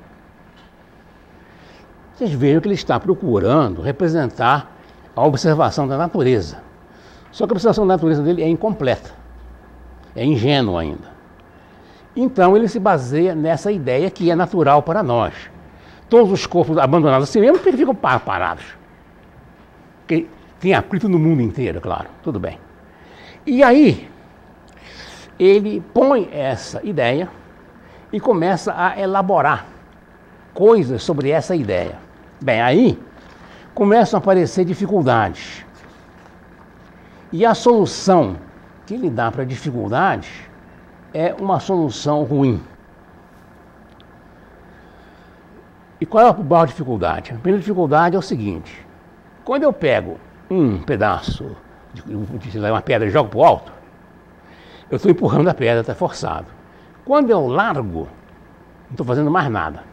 Vocês vejam que ele está procurando representar a observação da natureza. Só que a observação da natureza dele é incompleta, é ingênua ainda. Então ele se baseia nessa ideia que é natural para nós. Todos os corpos abandonados assim mesmo ficam parados. Porque tem atrito no mundo inteiro, claro, tudo bem. E aí, ele põe essa ideia e começa a elaborar coisas sobre essa ideia. Bem, aí começam a aparecer dificuldades. E a solução que ele dá para dificuldades é uma solução ruim. E qual é a maior dificuldade? A primeira dificuldade é o seguinte: quando eu pego um pedaço de uma pedra e jogo para o alto, eu estou empurrando a pedra, está forçado. Quando eu largo, não estou fazendo mais nada.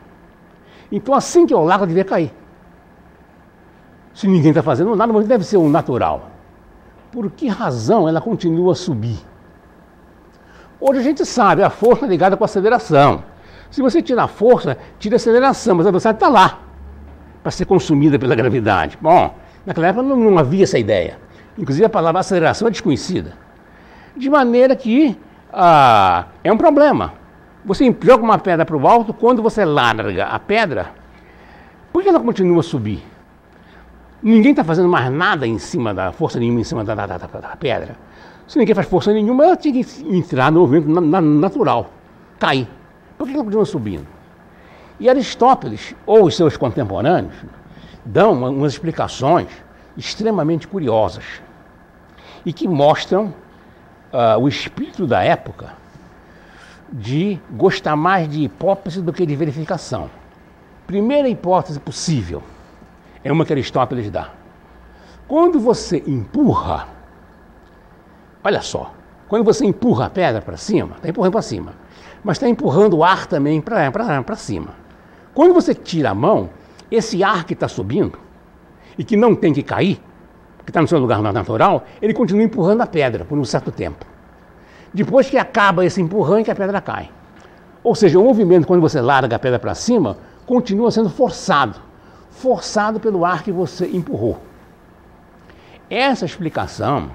Então, assim que eu largo, eu devia cair. Se ninguém está fazendo nada, mas deve ser um natural. Por que razão ela continua a subir? Hoje a gente sabe, a força é ligada com a aceleração. Se você tirar a força, tira a aceleração, mas a velocidade está lá, para ser consumida pela gravidade. Bom, naquela época não havia essa ideia. Inclusive a palavra aceleração é desconhecida. De maneira que é um problema. Você joga uma pedra para o alto, quando você larga a pedra, por que ela continua a subir? Ninguém está fazendo mais nada em cima da força nenhuma em cima da pedra. Se ninguém faz força nenhuma, ela tinha que entrar no movimento natural, cair. Por que ela continua subindo? E Aristóteles, ou os seus contemporâneos, dão umas explicações extremamente curiosas e que mostram o espírito da época de gostar mais de hipótese do que de verificação. Primeira hipótese possível é uma que Aristóteles dá. Quando você empurra, olha só, quando você empurra a pedra para cima, está empurrando para cima, mas está empurrando o ar também para cima. Quando você tira a mão, esse ar que está subindo e que não tem que cair, que está no seu lugar natural, ele continua empurrando a pedra por um certo tempo. Depois que acaba esse empurrão, a pedra cai. Ou seja, o movimento, quando você larga a pedra para cima, continua sendo forçado pelo ar que você empurrou. Essa explicação,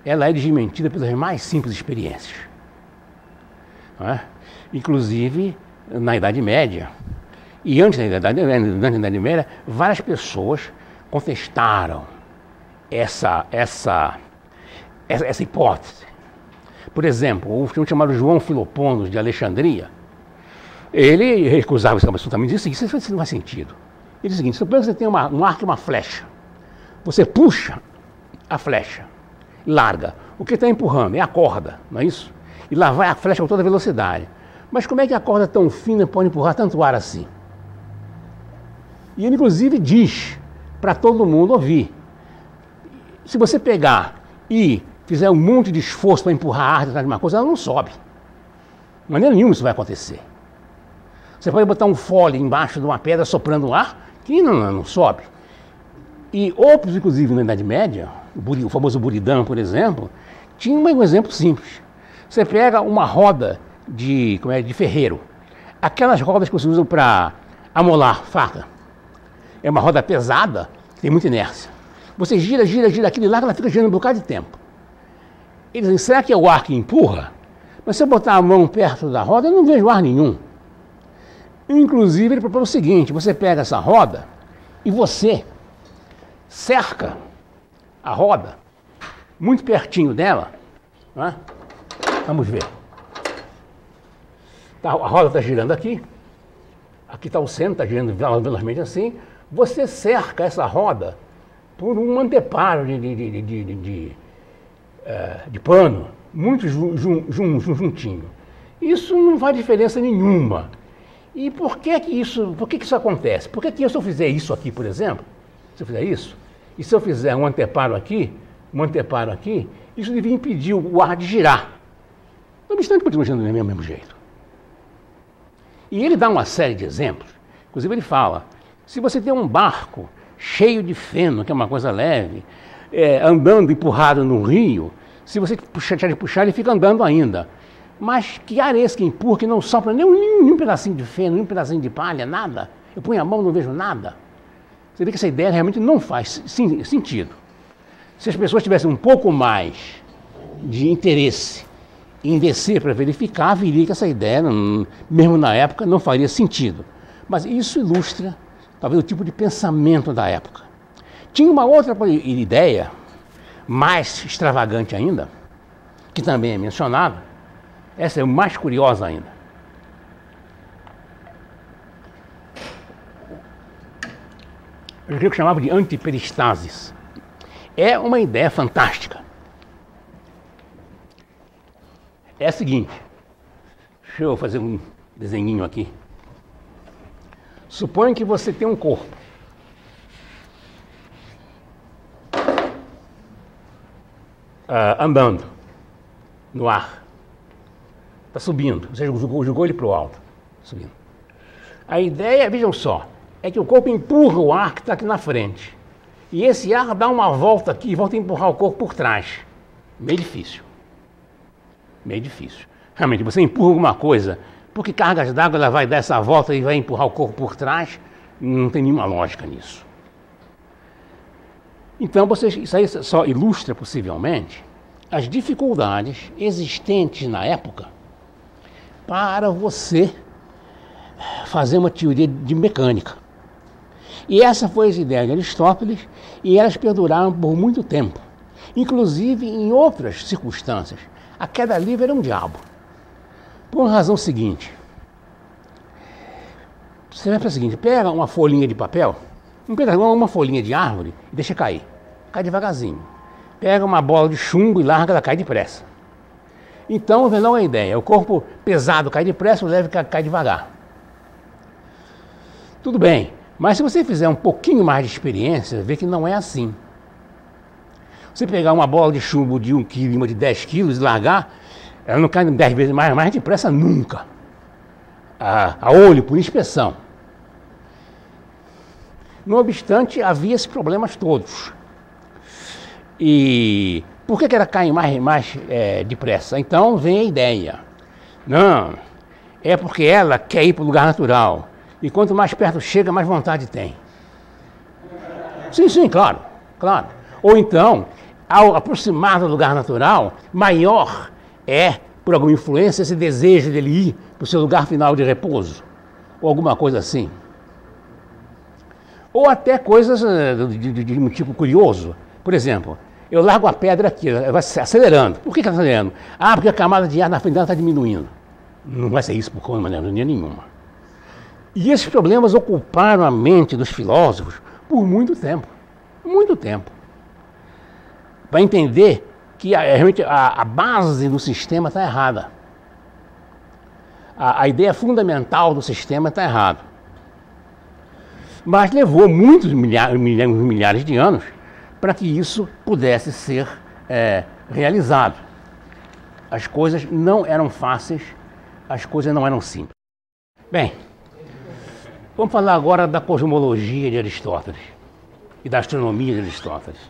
ela é desmentida pelas mais simples experiências. Não é? Inclusive, na Idade Média, e antes da Idade Média, várias pessoas contestaram essa hipótese. Por exemplo, um chamado João Filoponos de Alexandria, ele recusava isso absolutamente, disse isso não faz sentido. Ele diz o seguinte: suponha que você tem um arco e uma flecha. Você puxa a flecha, larga. O que está empurrando é a corda, não é isso? E lá vai a flecha com toda velocidade. Mas como é que a corda tão fina pode empurrar tanto ar assim? E ele, inclusive, diz para todo mundo ouvir: se você pegar e fizer um monte de esforço para empurrar a ar atrás de uma coisa, ela não sobe. De maneira nenhuma isso vai acontecer. Você pode botar um fole embaixo de uma pedra soprando ar, que não sobe. E outros, inclusive, na Idade Média, o famoso Buridão, por exemplo, tinha um exemplo simples. Você pega uma roda de ferreiro, aquelas rodas que você usa para amolar faca. É uma roda pesada, tem muita inércia. Você gira aquilo lá, ela fica girando um bocado de tempo. Eles dizem: será que é o ar que empurra? Mas se eu botar a mão perto da roda, eu não vejo ar nenhum. Inclusive, ele propõe o seguinte: você pega essa roda e você cerca a roda muito pertinho dela. Não é? Vamos ver. A roda está girando aqui. Aqui está o centro, está girando velozmente assim. Você cerca essa roda por um anteparo de pano, muito juntinho. Isso não faz diferença nenhuma. E por que isso acontece? Por que se eu fizer isso aqui, por exemplo, se eu fizer isso, e se eu fizer um anteparo aqui, isso devia impedir o ar de girar. No obstante, continua girando do mesmo jeito. E ele dá uma série de exemplos. Inclusive ele fala: se você tem um barco cheio de feno, que é uma coisa leve, andando empurrado no rio, se você puxar, ele fica andando ainda. Mas que ar é esse que empurra, que não sopra nenhum pedacinho de feno, nenhum pedacinho de palha, nada? Eu ponho a mão, não vejo nada. Você vê que essa ideia realmente não faz sentido. Se as pessoas tivessem um pouco mais de interesse em descer para verificar, viria que essa ideia, mesmo na época, não faria sentido. Mas isso ilustra, talvez, o tipo de pensamento da época. Tinha uma outra ideia, mais extravagante ainda, que também é mencionada. Essa é mais curiosa ainda. O grego chamava de antiperistasis. É uma ideia fantástica. É a seguinte: deixa eu fazer um desenhinho aqui. Suponha que você tem um corpo. Andando no ar. Está subindo. Você jogou ele para o alto. Subindo. A ideia, vejam só, é que o corpo empurra o ar que está aqui na frente. E esse ar dá uma volta aqui e volta a empurrar o corpo por trás. Meio difícil. Realmente, você empurra alguma coisa, porque cargas d'água ela vai dar essa volta e vai empurrar o corpo por trás, não tem nenhuma lógica nisso. Então, isso aí só ilustra, possivelmente, as dificuldades existentes na época para você fazer uma teoria de mecânica. E essa foi a ideia de Aristóteles, e elas perduraram por muito tempo. Inclusive em outras circunstâncias. A queda livre era um diabo. Por uma razão seguinte. Você vai para o seguinte, pega uma folhinha de papel, uma folhinha de árvore e deixa cair. Cai devagarzinho. Pega uma bola de chumbo e larga, ela cai depressa. Então, não é uma ideia. O corpo pesado cai depressa, o leve cai devagar. Tudo bem, mas se você fizer um pouquinho mais de experiência, vê que não é assim. Você pegar uma bola de chumbo de 1 kg, uma de 10 kg e largar, ela não cai 10 vezes mais depressa nunca. A olho, por inspeção. No obstante, havia esses problemas todos. E por que ela cai mais depressa? Então vem a ideia. Não, é porque ela quer ir para o lugar natural. E quanto mais perto chega, mais vontade tem. Sim, claro. Ou então, ao aproximar do lugar natural, maior é, por alguma influência, esse desejo dele ir para o seu lugar final de repouso. Ou alguma coisa assim. Ou até coisas de um tipo curioso. Por exemplo, eu largo a pedra aqui, ela vai acelerando. Por que está acelerando? Porque a camada de ar na frente dela está diminuindo. Não vai ser isso por maneira nenhuma. E esses problemas ocuparam a mente dos filósofos por muito tempo. Muito tempo. Para entender que realmente a base do sistema está errada. A ideia fundamental do sistema está errada. Mas levou muitos milhares de anos para que isso pudesse ser realizado. As coisas não eram fáceis, as coisas não eram simples. Bem, vamos falar agora da cosmologia de Aristóteles e da astronomia de Aristóteles.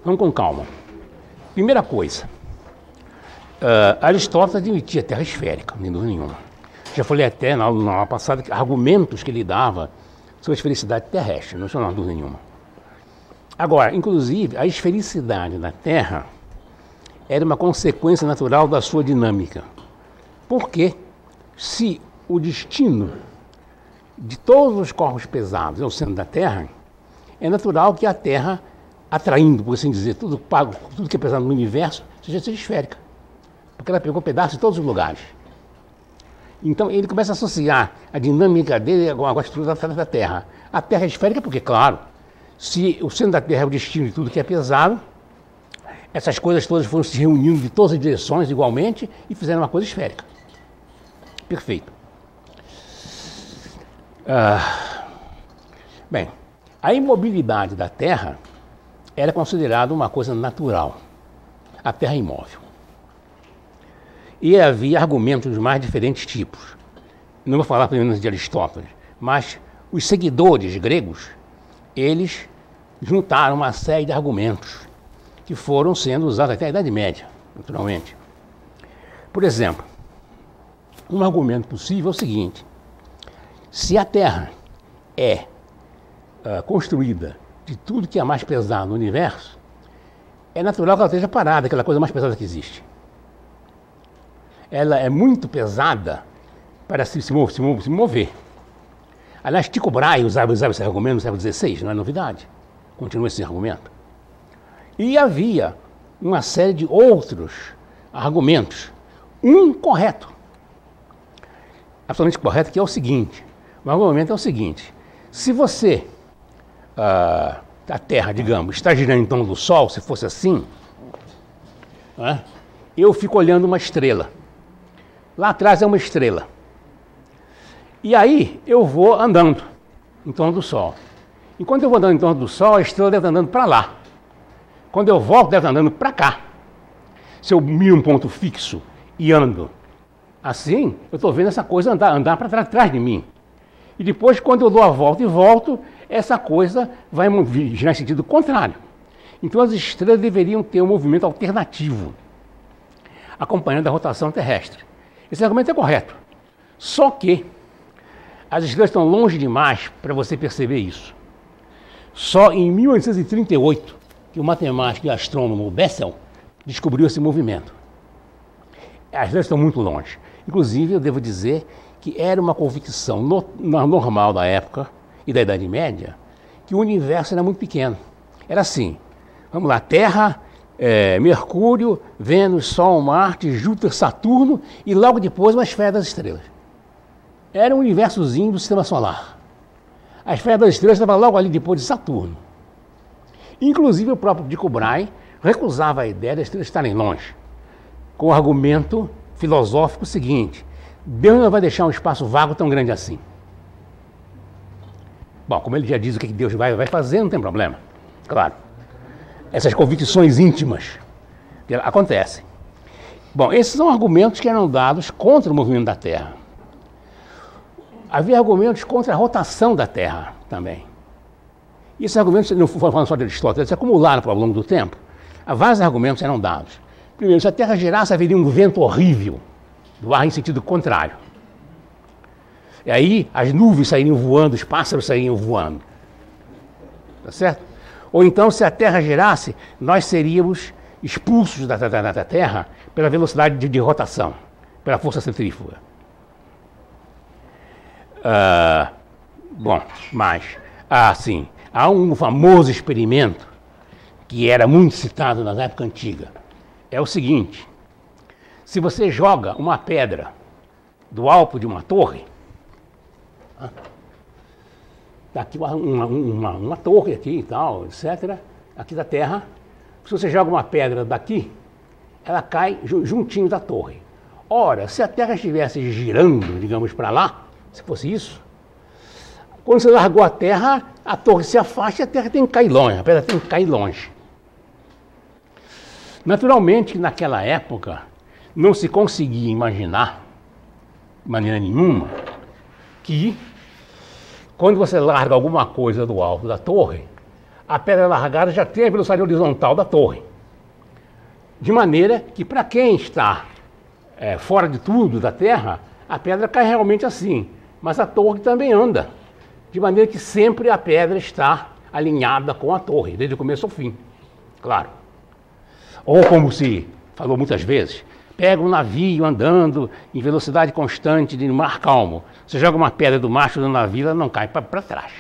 Vamos com calma. Primeira coisa. Aristóteles admitia a Terra esférica, sem dúvida nenhuma. Já falei até na aula passada que argumentos que ele dava sobre a esfericidade terrestre, não tinha dúvida nenhuma. Agora, inclusive, a esfericidade da Terra era uma consequência natural da sua dinâmica. Porque se o destino de todos os corpos pesados é o centro da Terra, é natural que a Terra, atraindo, por assim dizer, tudo que é pesado no universo, seja esférica. Porque ela pegou pedaços de todos os lugares. Então ele começa a associar a dinâmica dele com a estrutura da Terra. A Terra é esférica porque, claro, se o centro da Terra é o destino de tudo que é pesado, essas coisas todas foram se reunindo de todas as direções igualmente e fizeram uma coisa esférica. Perfeito. Bem, a imobilidade da Terra era considerada uma coisa natural. A Terra é imóvel. E havia argumentos dos mais diferentes tipos. Não vou falar pelo menos de Aristóteles, mas os seguidores gregos, eles juntaram uma série de argumentos que foram sendo usados até a Idade Média, naturalmente. Por exemplo, um argumento possível é o seguinte: se a Terra é construída de tudo que é mais pesado no universo, é natural que ela esteja parada, aquela coisa mais pesada que existe. Ela é muito pesada para se mover. Aliás, Tycho Brahe usava esse argumento no século XVI, não é novidade. Continua esse argumento. E havia uma série de outros argumentos. Um correto, absolutamente correto, que é o seguinte. O argumento é o seguinte: se você, a Terra, digamos, está girando em torno do Sol, se fosse assim, eu fico olhando uma estrela. Lá atrás é uma estrela. E aí eu vou andando em torno do Sol. Enquanto eu vou andando em torno do Sol, a estrela deve estar andando para lá. Quando eu volto, deve estar andando para cá. Se eu miro um ponto fixo e ando assim, eu estou vendo essa coisa andar para trás de mim. E depois, quando eu dou a volta e volto, essa coisa vai girar em sentido contrário. Então as estrelas deveriam ter um movimento alternativo, acompanhando a rotação terrestre. Esse argumento é correto. Só que as estrelas estão longe demais para você perceber isso. Só em 1838 que o matemático e astrônomo Bessel descobriu esse movimento. As estrelas estão muito longe. Inclusive, eu devo dizer que era uma convicção normal da época e da Idade Média que o universo era muito pequeno. Era assim, vamos lá, Terra, Mercúrio, Vênus, Sol, Marte, Júpiter, Saturno e logo depois uma esfera das estrelas. Era um universozinho do Sistema Solar. A esfera das estrelas estava logo ali depois de Saturno. Inclusive o próprio Tycho Brahe recusava a ideia das estrelas estarem longe, com o argumento filosófico seguinte: Deus não vai deixar um espaço vago tão grande assim. Bom, como ele já diz o que Deus vai fazer, não tem problema. Claro, essas convicções íntimas acontecem. Bom, esses são argumentos que eram dados contra o movimento da Terra. Havia argumentos contra a rotação da Terra também. E esses argumentos, não falando só de Aristóteles, se acumularam ao longo do tempo. Vários argumentos eram dados. Primeiro, se a Terra girasse, haveria um vento horrível do ar em sentido contrário. E aí as nuvens sairiam voando, os pássaros sairiam voando. Tá certo? Ou então, se a Terra girasse, nós seríamos expulsos da Terra pela velocidade de rotação, pela força centrífuga. Bom, mas, sim, há um famoso experimento que era muito citado na época antiga. É o seguinte: se você joga uma pedra do alto de uma torre, está aqui uma torre aqui e tal, etc., aqui da Terra, se você joga uma pedra daqui, ela cai juntinho da torre. Ora, se a Terra estivesse girando, digamos, para lá, se fosse isso, quando você largou a Terra, a torre se afasta e a Terra tem que cair longe, a pedra tem que cair longe. Naturalmente, naquela época, não se conseguia imaginar, de maneira nenhuma, que quando você larga alguma coisa do alto da torre, a pedra largada já tem a velocidade horizontal da torre. De maneira que, para quem está fora de tudo da Terra, a pedra cai realmente assim, mas a torre também anda. De maneira que sempre a pedra está alinhada com a torre, desde o começo ao fim, claro. Ou como se falou muitas vezes, pega um navio andando em velocidade constante de mar calmo. Você joga uma pedra do mastro do navio, ela não cai para trás.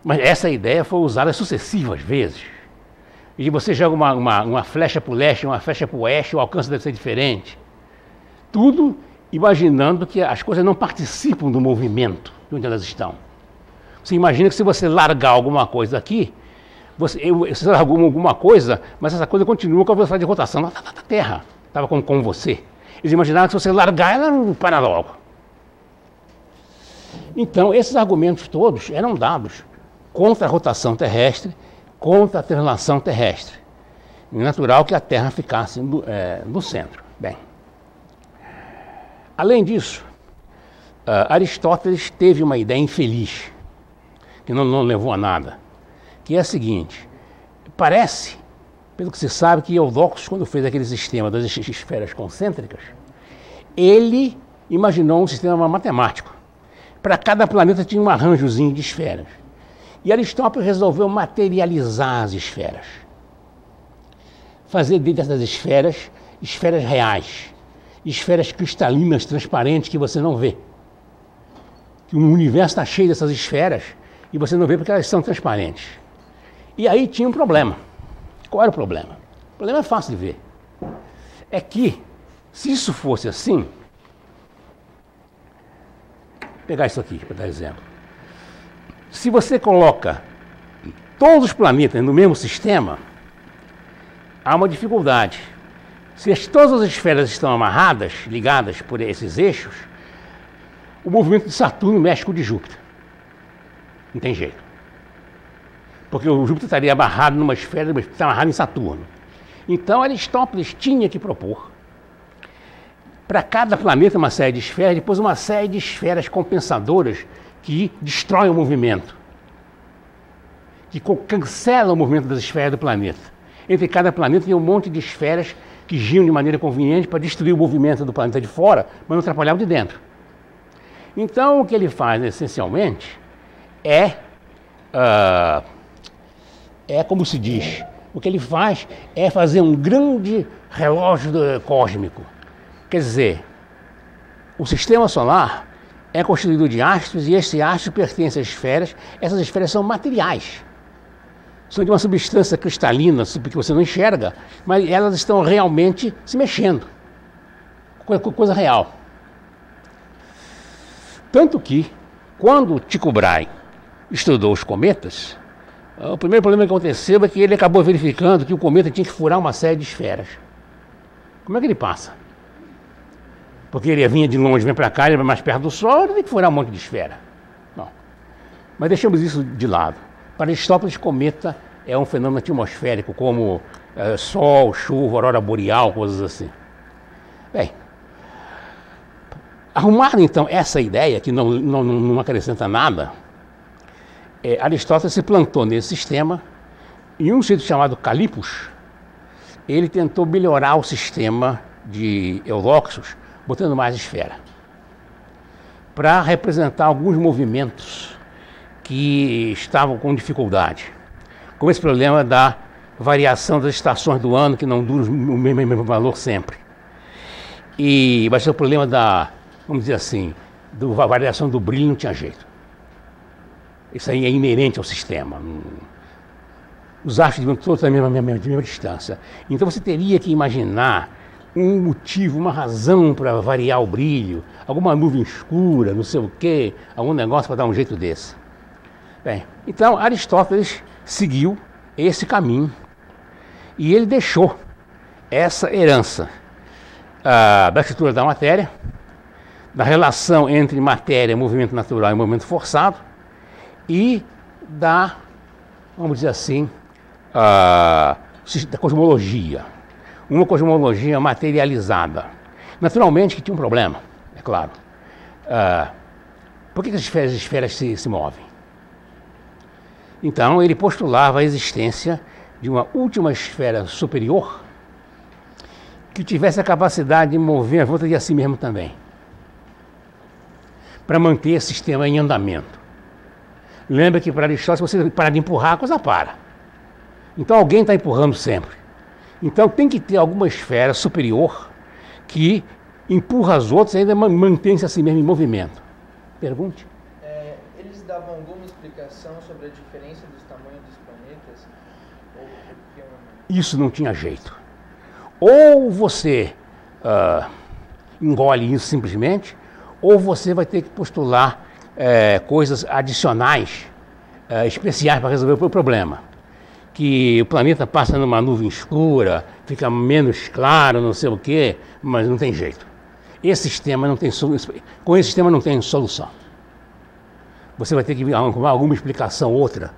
Mas essa ideia foi usada sucessivas vezes. E você joga uma flecha para o leste, uma flecha para o oeste, o alcance deve ser diferente. Tudo imaginando que as coisas não participam do movimento de onde elas estão. Você imagina que se você largar alguma coisa aqui, você largou alguma coisa, mas essa coisa continua com a velocidade de rotação da Terra. Estava com você. Eles imaginaram que se você largar, ela não para logo. Então, esses argumentos todos eram dados contra a rotação terrestre, contra a translação terrestre. É natural que a Terra ficasse no centro. Bem, além disso, Aristóteles teve uma ideia infeliz, que não levou a nada, que é a seguinte: parece, pelo que se sabe, que Eudóxio, quando fez aquele sistema das esferas concêntricas, ele imaginou um sistema matemático. Para cada planeta tinha um arranjozinho de esferas. E Aristóteles resolveu materializar as esferas. Fazer dentro dessas esferas, esferas reais, esferas cristalinas, transparentes, que você não vê. Que o universo está cheio dessas esferas e você não vê porque elas são transparentes. E aí tinha um problema. Qual era o problema? O problema é fácil de ver. É que, se isso fosse assim, vou pegar isso aqui para dar exemplo. Se você coloca todos os planetas no mesmo sistema, há uma dificuldade. Se todas as esferas estão amarradas, ligadas por esses eixos, o movimento de Saturno mexe com o de Júpiter. Não tem jeito. Porque o Júpiter estaria amarrado numa esfera, está amarrado em Saturno. Então Aristóteles tinha que propor, para cada planeta, uma série de esferas, depois uma série de esferas compensadoras que destroem o movimento, que cancelam o movimento das esferas do planeta. Entre cada planeta tem um monte de esferas que giram de maneira conveniente para destruir o movimento do planeta de fora, mas não atrapalhar o de dentro. Então, o que ele faz, essencialmente, é é como se diz, o que ele faz é fazer um grande relógio cósmico. Quer dizer, o sistema solar é constituído de astros e esses astros pertencem às esferas. Essas esferas são materiais. São de uma substância cristalina que você não enxerga, mas elas estão realmente se mexendo. Coisa real. Tanto que, quando Tycho Brahe estudou os cometas, o primeiro problema que aconteceu é que ele acabou verificando que o cometa tinha que furar uma série de esferas. Como é que ele passa? Porque ele vinha de longe, vem para cá, ele vai mais perto do Sol, ele tem que furar um monte de esfera. Não. Mas deixamos isso de lado. Para Aristóteles, cometa é um fenômeno atmosférico, como sol, chuva, aurora boreal, coisas assim. Bem, arrumado então essa ideia, que não acrescenta nada, Aristóteles se plantou nesse sistema, e um sujeito chamado Calipos, ele tentou melhorar o sistema de Eudoxos, botando mais esfera, para representar alguns movimentos que estavam com dificuldade, como esse problema da variação das estações do ano, que não dura o mesmo valor sempre. E vai ser o problema da, vamos dizer assim, da variação do brilho, não tinha jeito. Isso aí é inerente ao sistema. Os astros deviam todos à mesma distância. Então você teria que imaginar um motivo, uma razão para variar o brilho, alguma nuvem escura, não sei o quê, algum negócio para dar um jeito desse. Bem, então Aristóteles seguiu esse caminho e ele deixou essa herança da estrutura da matéria, da relação entre matéria, movimento natural e movimento forçado, e da, vamos dizer assim, da cosmologia. Uma cosmologia materializada. Naturalmente que tinha um problema, é claro. Por que as esferas se movem? Então ele postulava a existência de uma última esfera superior que tivesse a capacidade de mover a volta de si mesmo também, para manter esse sistema em andamento. Lembra que para Aristóteles, se você parar de empurrar, a coisa para. Então alguém está empurrando sempre. Então tem que ter alguma esfera superior que empurra as outras e ainda mantém-se a si mesmo em movimento. Pergunte. Eles davam alguma explicação sobre a diferença dos tamanhos dos planetas? Isso não tinha jeito. Ou você engole isso simplesmente, ou você vai ter que postular coisas adicionais, especiais para resolver o problema. Que o planeta passa numa nuvem escura, fica menos claro, não sei o quê, mas não tem jeito. Esse sistema não tem solução. Com esse sistema não tem solução. Você vai ter que arrumar alguma explicação outra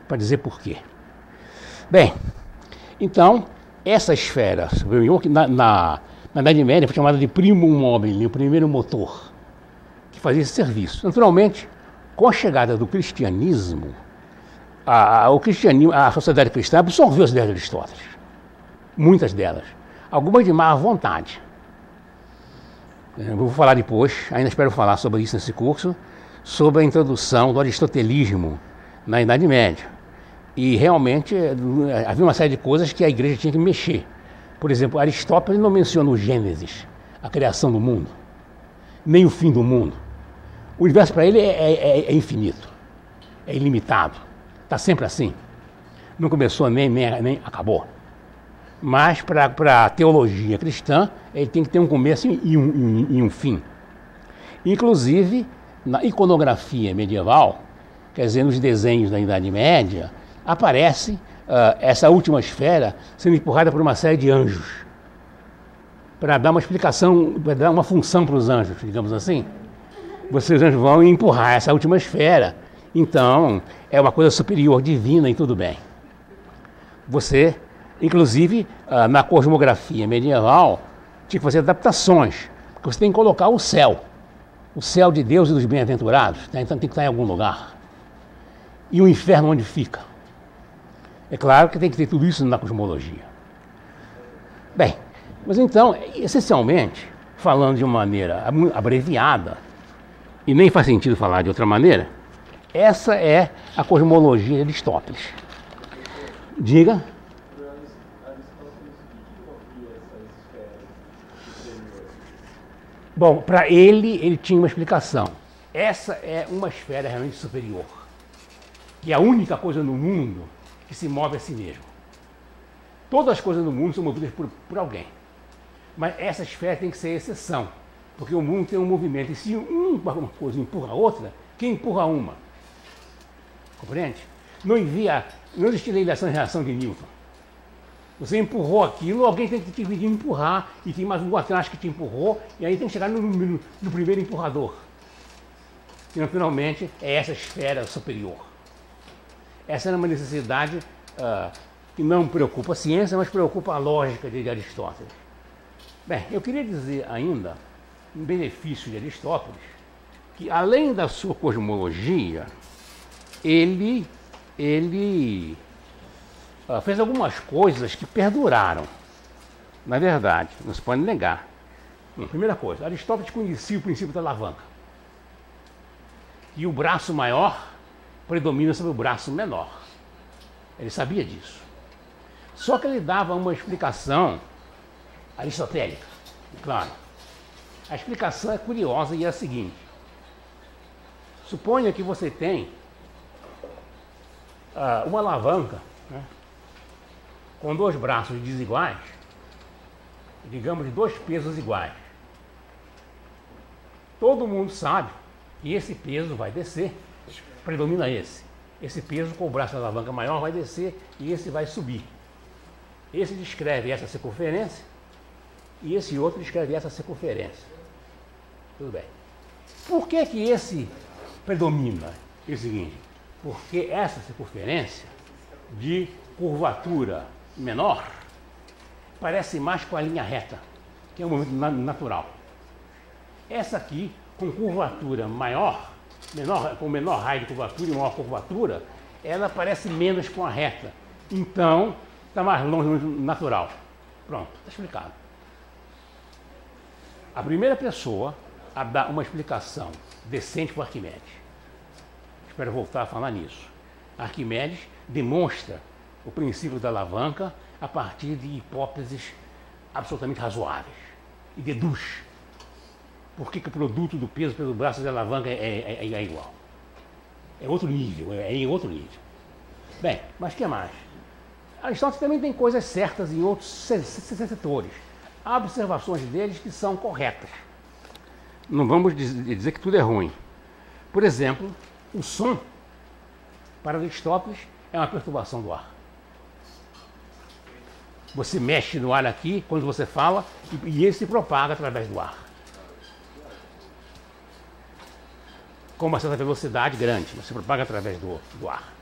para dizer por quê. Bem, então, essa esfera superior, que na Idade Média foi chamada de primum mobile, o primeiro motor, que fazia esse serviço. Naturalmente, com a chegada do cristianismo, a sociedade cristã absorveu as ideias de Aristóteles. Muitas delas. Algumas de má vontade. Eu vou falar depois, ainda espero falar sobre isso nesse curso, sobre a introdução do aristotelismo na Idade Média. E realmente havia uma série de coisas que a igreja tinha que mexer. Por exemplo, Aristóteles não menciona o Gênesis, a criação do mundo, nem o fim do mundo. O universo para ele é infinito, é ilimitado, está sempre assim. Não começou nem acabou. Mas para a teologia cristã, ele tem que ter um começo e um fim. Inclusive, na iconografia medieval, quer dizer, nos desenhos da Idade Média, aparece essa última esfera sendo empurrada por uma série de anjos, para dar uma explicação, para dar uma função para os anjos, digamos assim. Os anjos vão empurrar essa última esfera, então é uma coisa superior, divina e tudo bem. Você, inclusive, na cosmografia medieval, tinha que fazer adaptações, porque você tem que colocar o céu de Deus e dos bem-aventurados, né? Então tem que estar em algum lugar. E o inferno onde fica? É claro que tem que ter tudo isso na cosmologia. Bem, mas então, essencialmente, falando de uma maneira abreviada, e nem faz sentido falar de outra maneira, Essa é a cosmologia de Aristóteles. Diga. Bom, para ele tinha uma explicação. Essa é uma esfera realmente superior, que é a única coisa no mundo que se move a si mesmo. Todas as coisas no mundo são movidas por alguém. Mas essa esfera tem que ser exceção, porque o mundo tem um movimento. E se uma coisa empurra a outra, quem empurra uma? Compreende? Não existe lei da ação e reação de Newton. Você empurrou aquilo, alguém tem que te vir empurrar, e tem mais um atrás que te empurrou, e aí tem que chegar no primeiro empurrador. E naturalmente é essa esfera superior. Essa é uma necessidade que não preocupa a ciência, mas preocupa a lógica de Aristóteles. Bem, eu queria dizer ainda, em benefício de Aristóteles, que além da sua cosmologia, ele fez algumas coisas que perduraram. Na verdade, não se pode negar. Primeira coisa, Aristóteles conhecia o princípio da alavanca. E o braço maior predomina sobre o braço menor. Ele sabia disso. Só que ele dava uma explicação aristotélica, claro. A explicação é curiosa e é a seguinte. Suponha que você tem uma alavanca, né, com dois braços desiguais, digamos de dois pesos iguais. Todo mundo sabe que esse peso vai descer, predomina esse. Esse peso com o braço da alavanca maior vai descer e esse vai subir. Esse descreve essa circunferência e esse outro descreve essa circunferência. Tudo bem. Por que esse predomina? É o seguinte, porque essa circunferência de curvatura menor parece mais com a linha reta, que é um movimento natural. Essa aqui, com curvatura maior, com menor raio de curvatura e maior curvatura, ela parece menos com a reta. Então, está mais longe do natural. Pronto, está explicado. A primeira pessoa a dar uma explicação decente para Arquimedes. Espero voltar a falar nisso. Arquimedes demonstra o princípio da alavanca a partir de hipóteses absolutamente razoáveis e deduz por que o produto do peso pelo braço da alavanca é igual. É outro nível, é em outro nível. Bem, mas o que mais? Aristóteles também tem coisas certas em outros setores. Há observações deles que são corretas. Não vamos dizer que tudo é ruim. Por exemplo, o som, para Aristóteles, é uma perturbação do ar. Você mexe no ar aqui, quando você fala, e ele se propaga através do ar. Com uma certa velocidade grande, mas se propaga através do ar.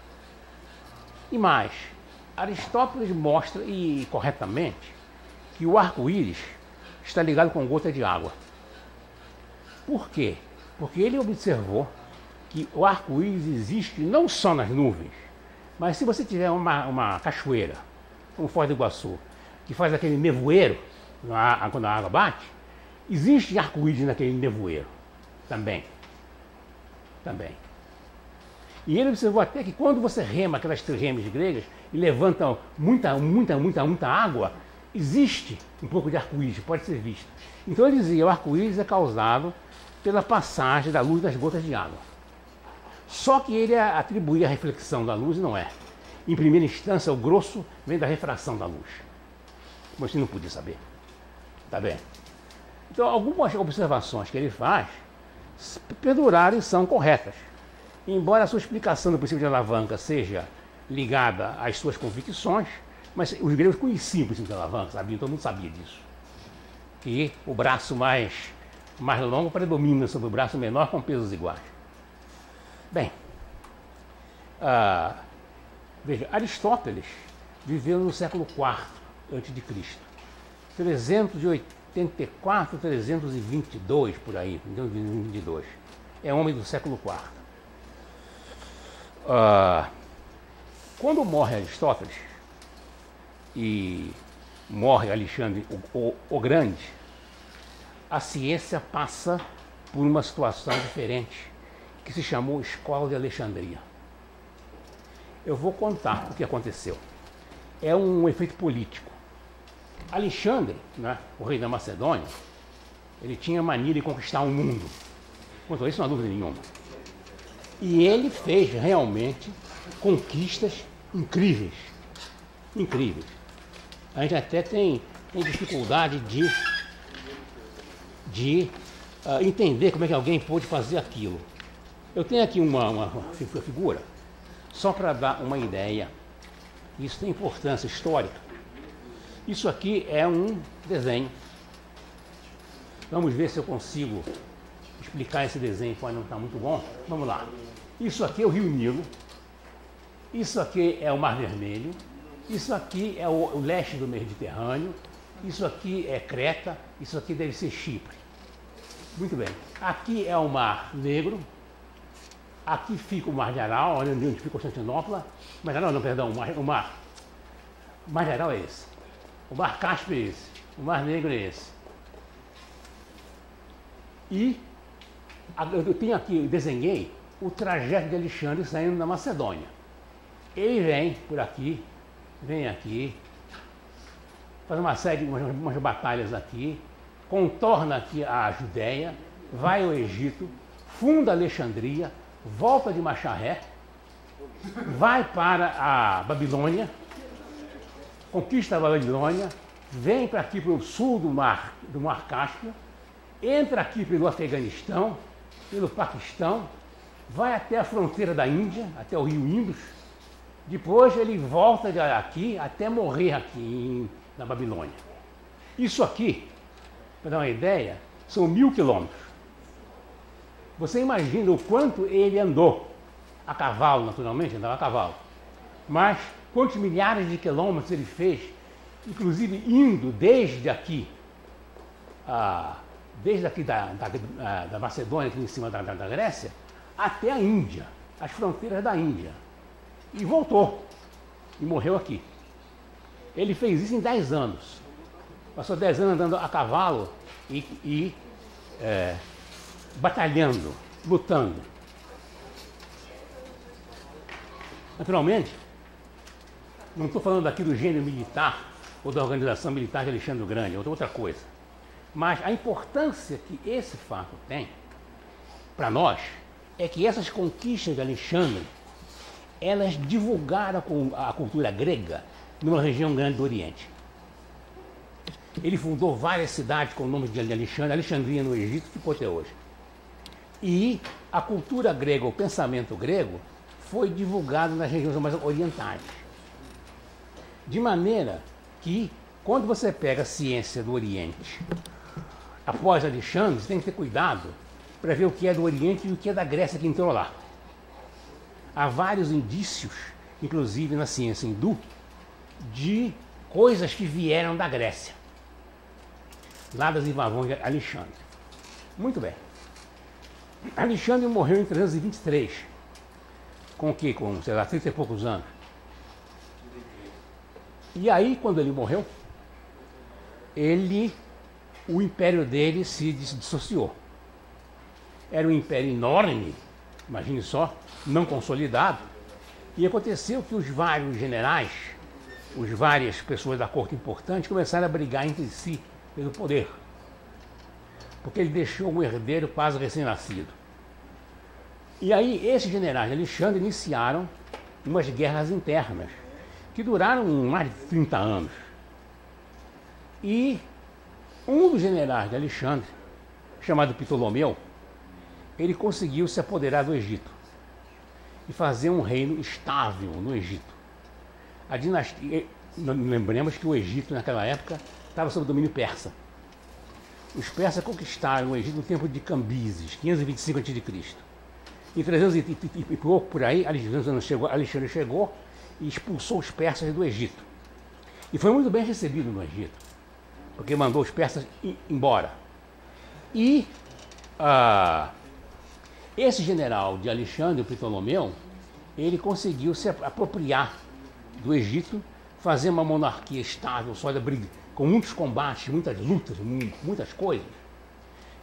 E mais, Aristóteles mostra, e corretamente, que o arco-íris está ligado com gota de água. Por quê? Porque ele observou que o arco-íris existe não só nas nuvens, mas se você tiver uma cachoeira, como Foz do Iguaçu, que faz aquele nevoeiro quando a água bate, existe arco-íris naquele nevoeiro também. E ele observou até que quando você rema aquelas triremes gregas e levanta muita água, existe um pouco de arco-íris, pode ser visto. Então ele dizia que o arco-íris é causado pela passagem da luz das gotas de água. Só que ele atribuía a reflexão da luz e não é. Em primeira instância, o grosso vem da refração da luz. Mas você não podia saber. Tá bem? Então, algumas observações que ele faz perduraram e são corretas. Embora a sua explicação do princípio de alavanca seja ligada às suas convicções, mas os gregos conheciam o princípio de alavanca, sabiam, todo mundo sabia disso. Que o braço mais longo predomina sobre o braço menor com pesos iguais. Bem, veja, Aristóteles viveu no século IV a.C., 384, 322, por aí, 322. É homem do século IV. Quando morre Aristóteles e morre Alexandre o Grande, a ciência passa por uma situação diferente. que se chamou Escola de Alexandria. Eu vou contar o que aconteceu. É um efeito político. Alexandre, né, o rei da Macedônia, ele tinha mania de conquistar o mundo. Quanto a isso, não há dúvida nenhuma. E ele fez realmente conquistas incríveis. Incríveis. A gente até tem dificuldade de entender como é que alguém pôde fazer aquilo. Eu tenho aqui uma figura, só para dar uma ideia. Isso tem importância histórica. Isso aqui é um desenho. Vamos ver se eu consigo explicar esse desenho, pode não estar muito bom. Vamos lá. Isso aqui é o Rio Nilo. Isso aqui é o Mar Vermelho. Isso aqui é o leste do Mediterrâneo. Isso aqui é Creta. Isso aqui deve ser Chipre. Muito bem. Aqui é o Mar Negro. Aqui fica o Mar de Aral, onde fica Constantinopla. Mas não, perdão, o Mar de Aral é esse. O Mar Cáspio é esse. O Mar Negro é esse. E eu tenho aqui, eu desenhei o trajeto de Alexandre saindo da Macedônia. Ele vem por aqui, vem aqui, faz uma série de umas batalhas aqui, contorna aqui a Judéia, vai ao Egito, funda Alexandria, volta de Macharré, vai para a Babilônia, conquista a Babilônia, vem para aqui para o sul do Mar Cáspio, entra aqui pelo Afeganistão, pelo Paquistão, vai até a fronteira da Índia, até o rio Indus. Depois ele volta aqui até morrer aqui na Babilônia. Isso aqui, para dar uma ideia, são 1000 quilômetros. Você imagina o quanto ele andou a cavalo, naturalmente, andava a cavalo. Mas quantos milhares de quilômetros ele fez, inclusive indo desde aqui da Macedônia, aqui em cima da Grécia, até a Índia, as fronteiras da Índia. E voltou. E morreu aqui. Ele fez isso em 10 anos. Passou 10 anos andando a cavalo e batalhando, lutando. Naturalmente, não estou falando aqui do gênero militar ou da organização militar de Alexandre o Grande, é outra coisa. Mas a importância que esse fato tem para nós é que essas conquistas de Alexandre, elas divulgaram a cultura grega numa região grande do Oriente. Ele fundou várias cidades com o nome de Alexandre, Alexandria no Egito, ficou até hoje. E a cultura grega, o pensamento grego, foi divulgado nas regiões mais orientais. De maneira que, quando você pega a ciência do Oriente, após Alexandre, você tem que ter cuidado para ver o que é do Oriente e o que é da Grécia que entrou lá. Há vários indícios, inclusive na ciência hindu, de coisas que vieram da Grécia, lá das invasões de Alexandre. Muito bem. Alexandre morreu em 323, com o quê? Com, sei lá, 30 e poucos anos. E aí, quando ele morreu, o império dele se dissociou. Era um império enorme, imagine só, não consolidado. E aconteceu que os vários generais, as várias pessoas da corte importante, começaram a brigar entre si pelo poder. Porque ele deixou um herdeiro quase recém-nascido. E aí, esses generais de Alexandre iniciaram umas guerras internas, que duraram mais de 30 anos. E um dos generais de Alexandre, chamado Ptolomeu, ele conseguiu se apoderar do Egito e fazer um reino estável no Egito. A dinastia, lembremos que o Egito naquela época estava sob domínio persa. Os persas conquistaram o Egito no tempo de Cambises, 525 a.C. Em 300 e pouco por aí, Alexandre chegou e expulsou os persas do Egito. E foi muito bem recebido no Egito, porque mandou os persas embora. E esse general de Alexandre, o Ptolomeu, ele conseguiu se apropriar do Egito, fazer uma monarquia estável, sólida, com muitos combates, muitas lutas, muitas coisas.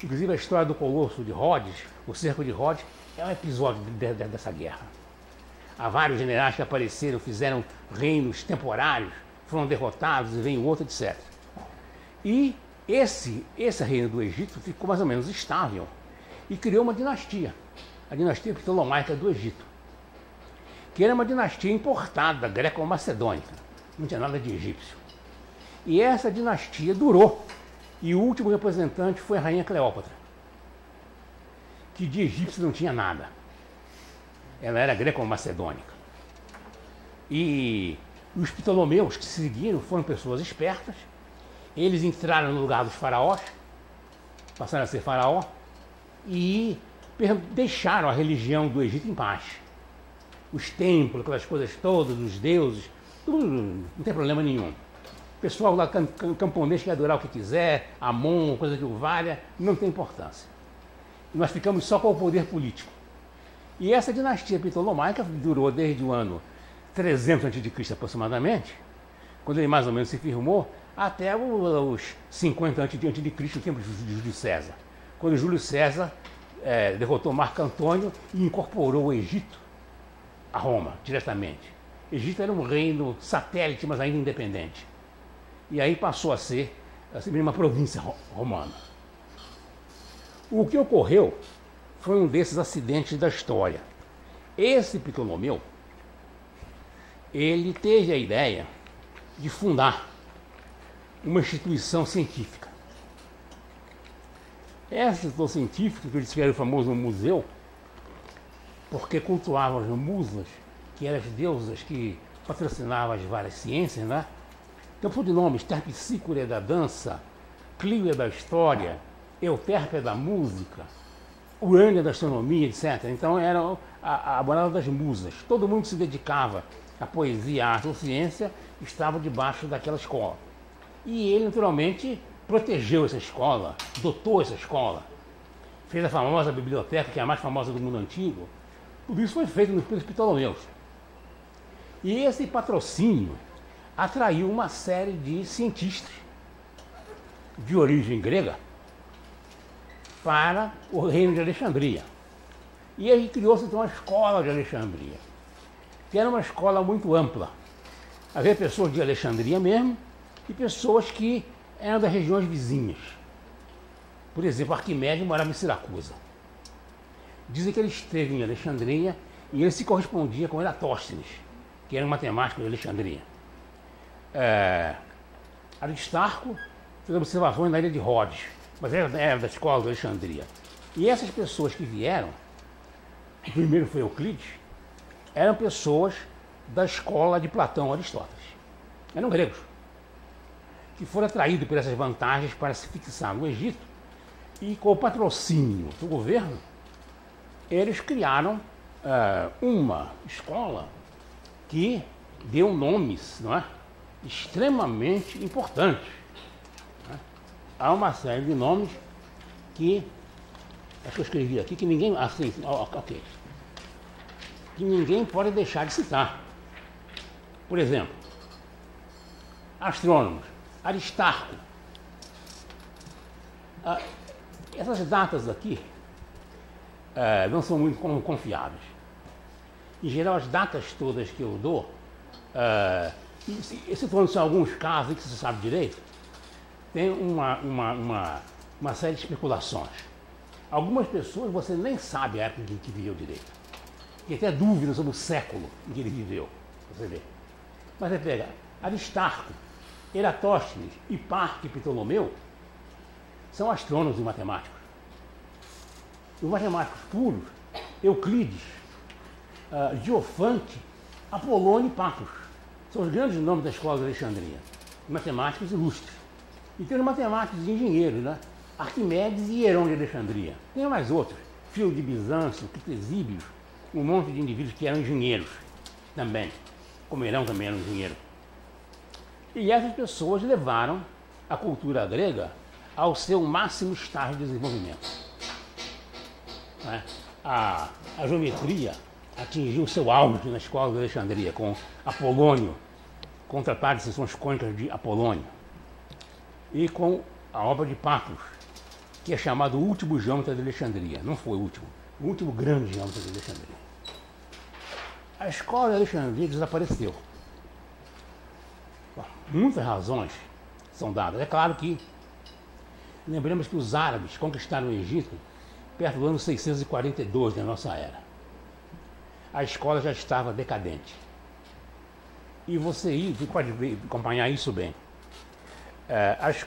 Inclusive a história do Colosso de Rhodes, o cerco de Rhodes, é um episódio dessa guerra. Há vários generais que apareceram, fizeram reinos temporários, foram derrotados e veio outro, etc. E esse reino do Egito ficou mais ou menos estável e criou uma dinastia, a dinastia ptolomaica do Egito, que era uma dinastia importada, greco-macedônica, não tinha nada de egípcio. E essa dinastia durou, e o último representante foi a rainha Cleópatra, que de egípcio não tinha nada. Ela era greco-macedônica. E os ptolomeus que se seguiram foram pessoas espertas. Eles entraram no lugar dos faraós, passaram a ser faraó, e deixaram a religião do Egito em paz. Os templos, aquelas coisas todas, os deuses, tudo, não tem problema nenhum. O pessoal lá camponês quer adorar o que quiser, Amon, coisa que o valha, não tem importância. Nós ficamos só com o poder político. E essa dinastia ptolomaica durou desde o ano 300 a.C. aproximadamente, quando ele mais ou menos se firmou, até os 50 a.C., o tempo de Júlio César. Quando Júlio César derrotou Marco Antônio e incorporou o Egito a Roma, diretamente. O Egito era um reino satélite, mas ainda independente. E aí passou a ser uma província romana. O que ocorreu foi um desses acidentes da história. Esse Ptolomeu, ele teve a ideia de fundar uma instituição científica. Essa instituição científica, que eles fizeram o famoso museu, porque cultuavam as musas, que eram as deusas que patrocinavam as várias ciências, né? Então, por de nomes, Terpsícore da dança, Clio da história, Euterpe da música, Urânia da astronomia, etc. Então, era a morada das musas. Todo mundo que se dedicava à poesia, à arte ou ciência estava debaixo daquela escola. E ele, naturalmente, protegeu essa escola, dotou essa escola, fez a famosa biblioteca, que é a mais famosa do mundo antigo. Tudo isso foi feito pelos Ptolomeus. E esse patrocínio atraiu uma série de cientistas de origem grega para o reino de Alexandria. E aí criou-se então a escola de Alexandria, que era uma escola muito ampla. Havia pessoas de Alexandria mesmo e pessoas que eram das regiões vizinhas. Por exemplo, Arquimedes morava em Siracusa. Dizem que ele esteve em Alexandria e ele se correspondia com Eratóstenes, que era um matemático de Alexandria. Aristarco fez observações na ilha de Rhodes, mas era da escola de Alexandria. E essas pessoas que vieram, o primeiro foi Euclides, eram pessoas da escola de Platão, Aristóteles. Eram gregos, que foram atraídos por essas vantagens para se fixar no Egito, e com o patrocínio do governo, eles criaram uma escola que deu nomes, não é, extremamente importantes. Há uma série de nomes que eu escrevi aqui, que ninguém, assim, ok, que ninguém pode deixar de citar. Por exemplo, astrônomos, Aristarco. Essas datas aqui não são muito confiáveis. Em geral, as datas todas que eu dou, citando-se alguns casos que se sabe direito, tem uma série de especulações. Algumas pessoas você nem sabe a época em que viveu direito. Tem até dúvidas sobre o século em que ele viveu. Você vê. Mas você pega Aristarco, Eratóstenes, Hiparco e Ptolomeu, são astrônomos e matemáticos. Os matemáticos puros, Euclides, Diofante, Apolônio e Pappus, são os grandes nomes da escola de Alexandria, matemáticos ilustres. E tem os matemáticos e engenheiros, né? Arquimedes e Herão de Alexandria. Tem mais outros, Filo de Bizâncio, Ctesíbios, um monte de indivíduos que eram engenheiros também, como Herão também era um engenheiro. E essas pessoas levaram a cultura grega ao seu máximo estágio de desenvolvimento. Né? A geometria atingiu seu auge na escola de Alexandria, com Apolônio, com o tratado de seções cônicas de Apolônio, e com a obra de Pappus, que é chamado o último geômetra de Alexandria. Não foi o último, o último grande geômetra de Alexandria. A escola de Alexandria desapareceu. Bom, muitas razões são dadas. É claro que lembremos que os árabes conquistaram o Egito perto do ano 642 da nossa era. A escola já estava decadente. E você pode acompanhar isso bem.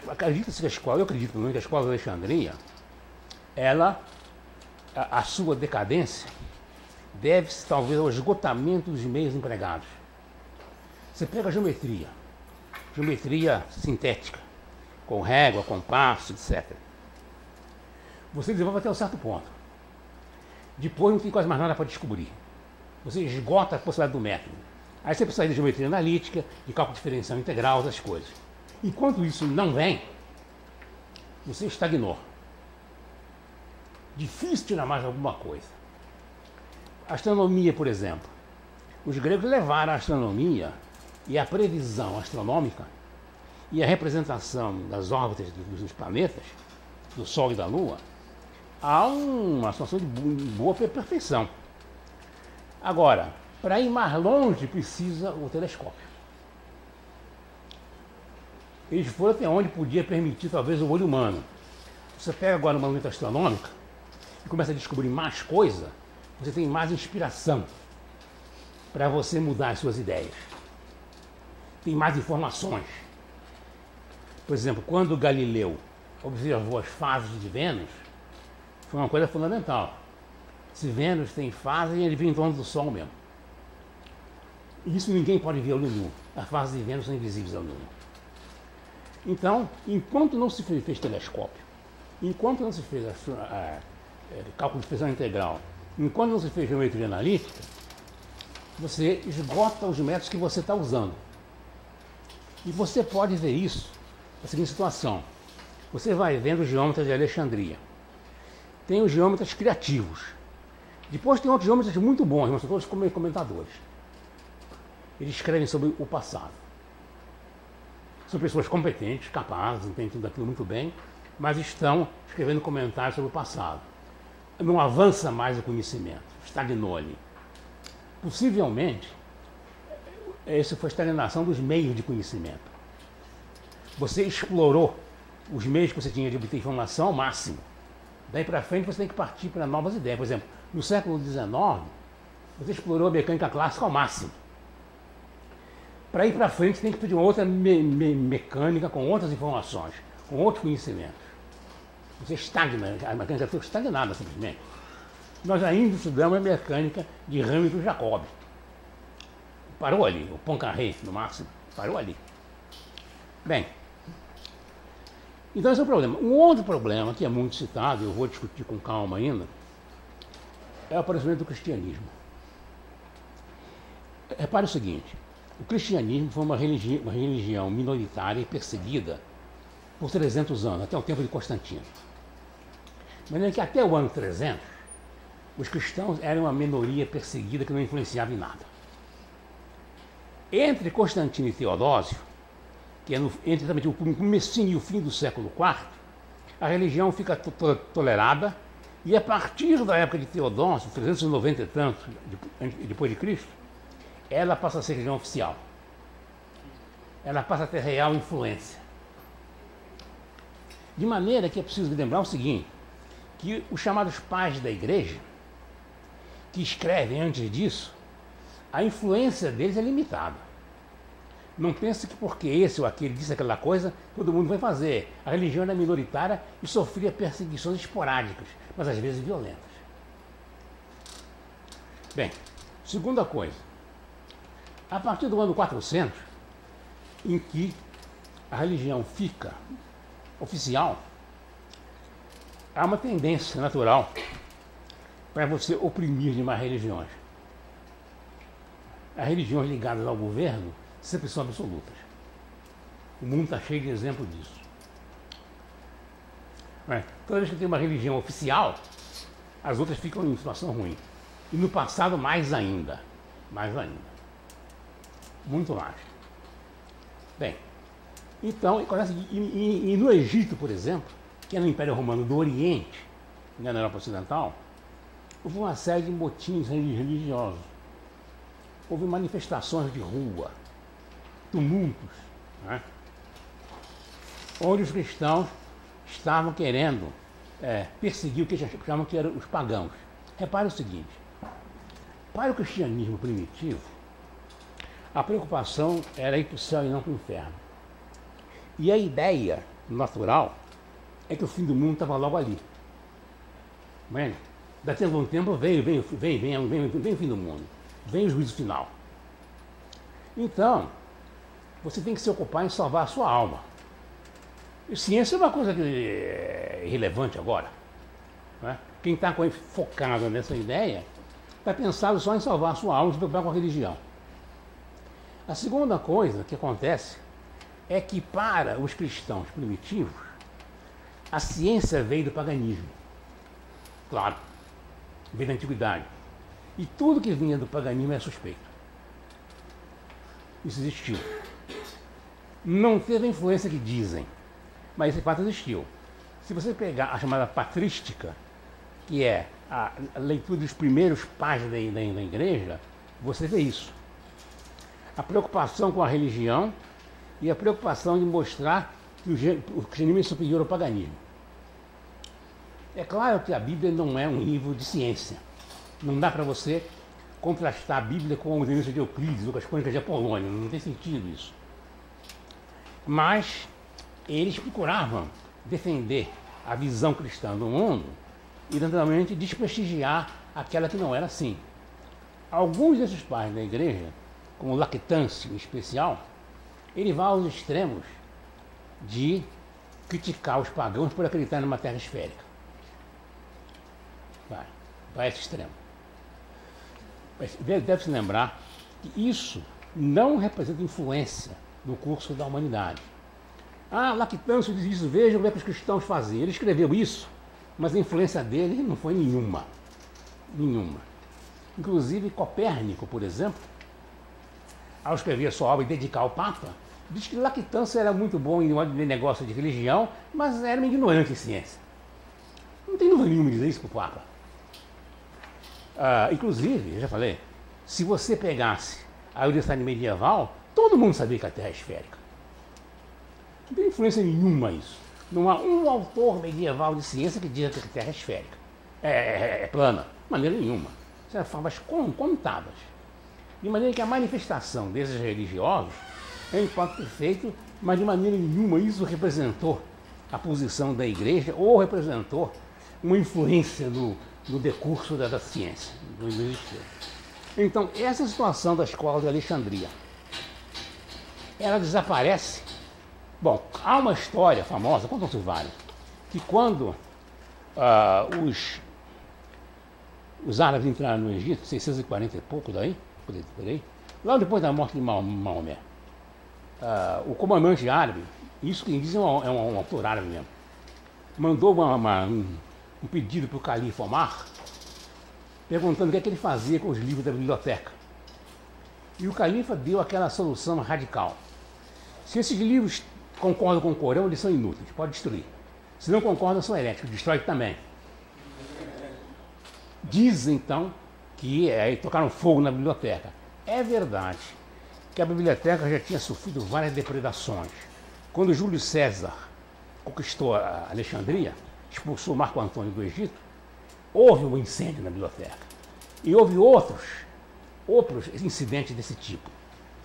Acredita-se que a escola, eu acredito muito que a escola de Alexandria, a sua decadência deve-se talvez ao esgotamento dos meios empregados. Você pega a geometria sintética, com régua, compasso, etc. Você desenvolve até um certo ponto. Depois não tem quase mais nada para descobrir. Você esgota a possibilidade do método. Aí você precisa de geometria analítica, de cálculo diferencial integral, essas coisas. Enquanto isso não vem, você estagnou. Difícil tirar mais alguma coisa. Astronomia, por exemplo. Os gregos levaram a astronomia e a previsão astronômica e a representação das órbitas dos planetas, do Sol e da Lua, a uma situação de boa perfeição. Agora, para ir mais longe, precisa o telescópio. Eles foram até onde podia permitir, talvez, o olho humano. Você pega agora uma lente astronômica e começa a descobrir mais coisa, você tem mais inspiração para você mudar as suas ideias. Tem mais informações. Por exemplo, quando Galileu observou as fases de Vênus, foi uma coisa fundamental. Se Vênus tem fase, ele vem em torno do Sol mesmo. Isso ninguém pode ver ao olho nu. As fases de Vênus são invisíveis ao olho nu. Então, enquanto não se fez telescópio, enquanto não se fez cálculo de expressão integral, enquanto não se fez geometria analítica, você esgota os métodos que você está usando. E você pode ver isso na seguinte situação. Você vai vendo os geômetras de Alexandria. Tem os geômetras criativos. Depois tem outros geômetras muito bons, mas são todos comentadores. Eles escrevem sobre o passado. São pessoas competentes, capazes, entendem tudo aquilo muito bem, mas estão escrevendo comentários sobre o passado. Não avança mais o conhecimento, estagnou ali. Possivelmente, essa foi a estagnação dos meios de conhecimento. Você explorou os meios que você tinha de obter informação ao máximo. Daí para frente você tem que partir para novas ideias. Por exemplo, no século XIX, você explorou a mecânica clássica ao máximo. Para ir para frente tem que pedir uma outra mecânica com outras informações, com outros conhecimentos. Você estagna, a mecânica foi estagnada simplesmente. Nós ainda estudamos a mecânica de Hamilton e Jacobi. Parou ali, o Poincaré no máximo, parou ali. Bem, então esse é o problema. Um outro problema que é muito citado, eu vou discutir com calma ainda, é o aparecimento do cristianismo. Repare o seguinte, o cristianismo foi uma religião minoritária e perseguida por 300 anos, até o tempo de Constantino. Mas é que até o ano 300, os cristãos eram uma minoria perseguida que não influenciava em nada. Entre Constantino e Teodósio, que é entre o comecinho e o fim do século IV, a religião fica tolerada, e a partir da época de Teodósio, 390 e tantos depois de Cristo, ela passa a ser religião oficial. Ela passa a ter real influência. De maneira que é preciso lembrar o seguinte, que os chamados pais da igreja, que escrevem antes disso, a influência deles é limitada. Não pense que porque esse ou aquele disse aquela coisa, todo mundo vai fazer. A religião era minoritária e sofria perseguições esporádicas, mas às vezes violentas. Bem, segunda coisa. A partir do ano 400, em que a religião fica oficial, há uma tendência natural para você oprimir demais religiões. As religiões ligadas ao governo sempre são absolutas. O mundo está cheio de exemplos disso. Toda vez que tem uma religião oficial, as outras ficam em situação ruim. E no passado, mais ainda. Mais ainda. Muito mais. Bem, então, e no Egito, por exemplo, que é no Império Romano do Oriente, na Europa Ocidental, houve uma série de motins religiosos. Houve manifestações de rua, tumultos, né? Onde os cristãos estavam querendo perseguir o que eles chamavam que eram os pagãos. Repare o seguinte, para o cristianismo primitivo, a preocupação era ir para o céu e não para o inferno. E a ideia natural é que o fim do mundo estava logo ali. Bem, daqui a algum tempo vem o fim do mundo, vem o juízo final. Então, você tem que se ocupar em salvar a sua alma. E ciência é uma coisa irrelevante agora, né? Quem está focado nessa ideia está pensando só em salvar a sua alma e se preocupar com a religião. A segunda coisa que acontece é que para os cristãos primitivos, a ciência veio do paganismo. Claro, veio da antiguidade. E tudo que vinha do paganismo é suspeito. Isso existiu. Não teve a influência que dizem, mas esse fato existiu. Se você pegar a chamada patrística, que é a leitura dos primeiros pais da igreja, você vê isso. A preocupação com a religião e a preocupação de mostrar que o cristianismo é superior ao paganismo. É claro que a Bíblia não é um livro de ciência. Não dá para você contrastar a Bíblia com os livros de Euclides ou com as crônicas de Apolônio. Não tem sentido isso. Mas eles procuravam defender a visão cristã do mundo e, naturalmente, desprestigiar aquela que não era assim. Alguns desses pais da igreja, como Lactâncio em especial, ele vai aos extremos de criticar os pagãos por acreditar numa terra esférica. Vai a esse extremo. Mas deve-se lembrar que isso não representa influência no curso da humanidade. Lactâncio diz isso, vejam o que os cristãos faziam. Ele escreveu isso, mas a influência dele não foi nenhuma. Nenhuma. Inclusive Copérnico, por exemplo, ao escrever sua obra e dedicar ao Papa, diz que Lactâncio era muito bom em negócio de religião, mas era um ignorante em ciência. Não tem dúvida nenhuma de dizer isso para o Papa. Inclusive, eu já falei, se você pegasse a universidade medieval, todo mundo sabia que a Terra é esférica. Não tem influência nenhuma isso. Não há um autor medieval de ciência que diga que a Terra é esférica. É plana. De maneira nenhuma. São formas contadas. De maneira que a manifestação desses religiosos é um impacto perfeito, mas de maneira nenhuma isso representou a posição da igreja ou representou uma influência no decurso da ciência. Não existiu. Então, essa situação da escola de Alexandria, ela desaparece. Bom, há uma história famosa, contam-se várias, que quando os árabes entraram no Egito, 640 e pouco daí, por aí, logo depois da morte de Maomé, o comandante árabe, isso quem diz é um autor árabe mesmo, mandou um pedido para o califa Omar, perguntando o que ele fazia com os livros da biblioteca. E o califa deu aquela solução radical. Se esses livros concordam com o Corão, eles são inúteis, pode destruir. Se não concordam, são heréticos, destrói também. Diz então que tocaram fogo na biblioteca. É verdade que a biblioteca já tinha sofrido várias depredações. Quando Júlio César conquistou a Alexandria, expulsou Marco Antônio do Egito, houve um incêndio na biblioteca. E houve outros incidentes desse tipo.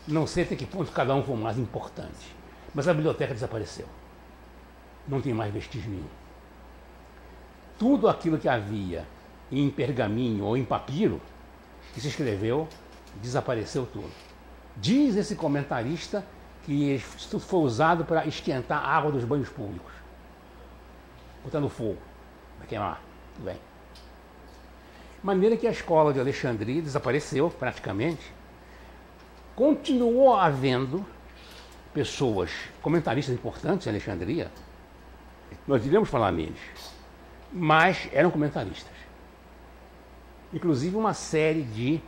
Não sei até que ponto cada um foi o mais importante. Mas a biblioteca desapareceu. Não tem mais vestígio nenhum. Tudo aquilo que havia em pergaminho ou em papiro que se escreveu, desapareceu tudo. Diz esse comentarista que isso foi usado para esquentar a água dos banhos públicos. Botando fogo, vai queimar, tudo bem. De maneira que a escola de Alexandria desapareceu praticamente. Continuou havendo pessoas, comentaristas importantes em Alexandria, nós iremos falar neles, mas eram comentaristas. Inclusive uma série de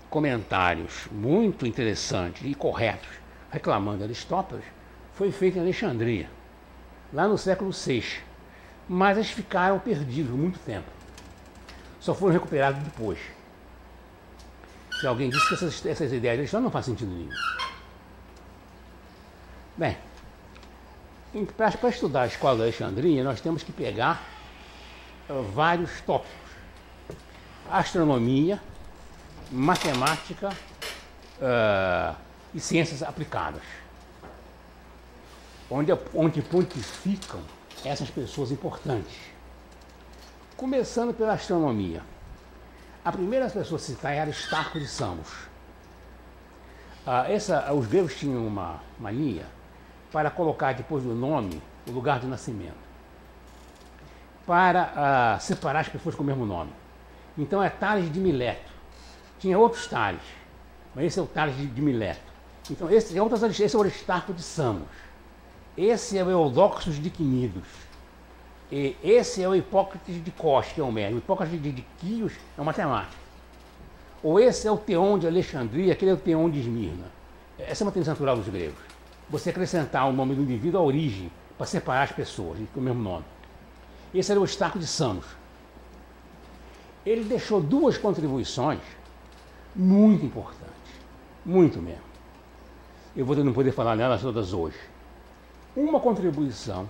comentários muito interessantes e corretos, reclamando de Aristóteles, foi feita em Alexandria, lá no século VI. Mas eles ficaram perdidos muito tempo. só foram recuperados depois. Se alguém disse que essas ideias deles não fazem sentido nenhum. Bem, para estudar a escola de Alexandria, nós temos que pegar vários tópicos. Astronomia, matemática e ciências aplicadas. Onde pontificam essas pessoas importantes. Começando pela astronomia. A primeira pessoa a citar é Aristarco de Samos. Os gregos tinham uma mania para colocar depois do nome o lugar de nascimento, para separar as pessoas com o mesmo nome. Então é Tales de Mileto. Tinha outros Tales, mas esse é o Tales de Mileto. Então esse é o Aristarco de Samos. Esse é o Eudoxos de Quinidos. E esse é o Hipócrates de Cos, que é o médico. O Hipócrates de Quios é um matemático. Ou esse é o Teon de Alexandria, aquele é o Teon de Esmirna. Essa é uma tendência natural dos gregos. Você acrescentar o nome do indivíduo à origem para separar as pessoas com o mesmo nome. Esse era o Aristarco de Samos. Ele deixou duas contribuições muito importantes. Muito mesmo. Eu vou não poder falar nelas todas hoje. Uma contribuição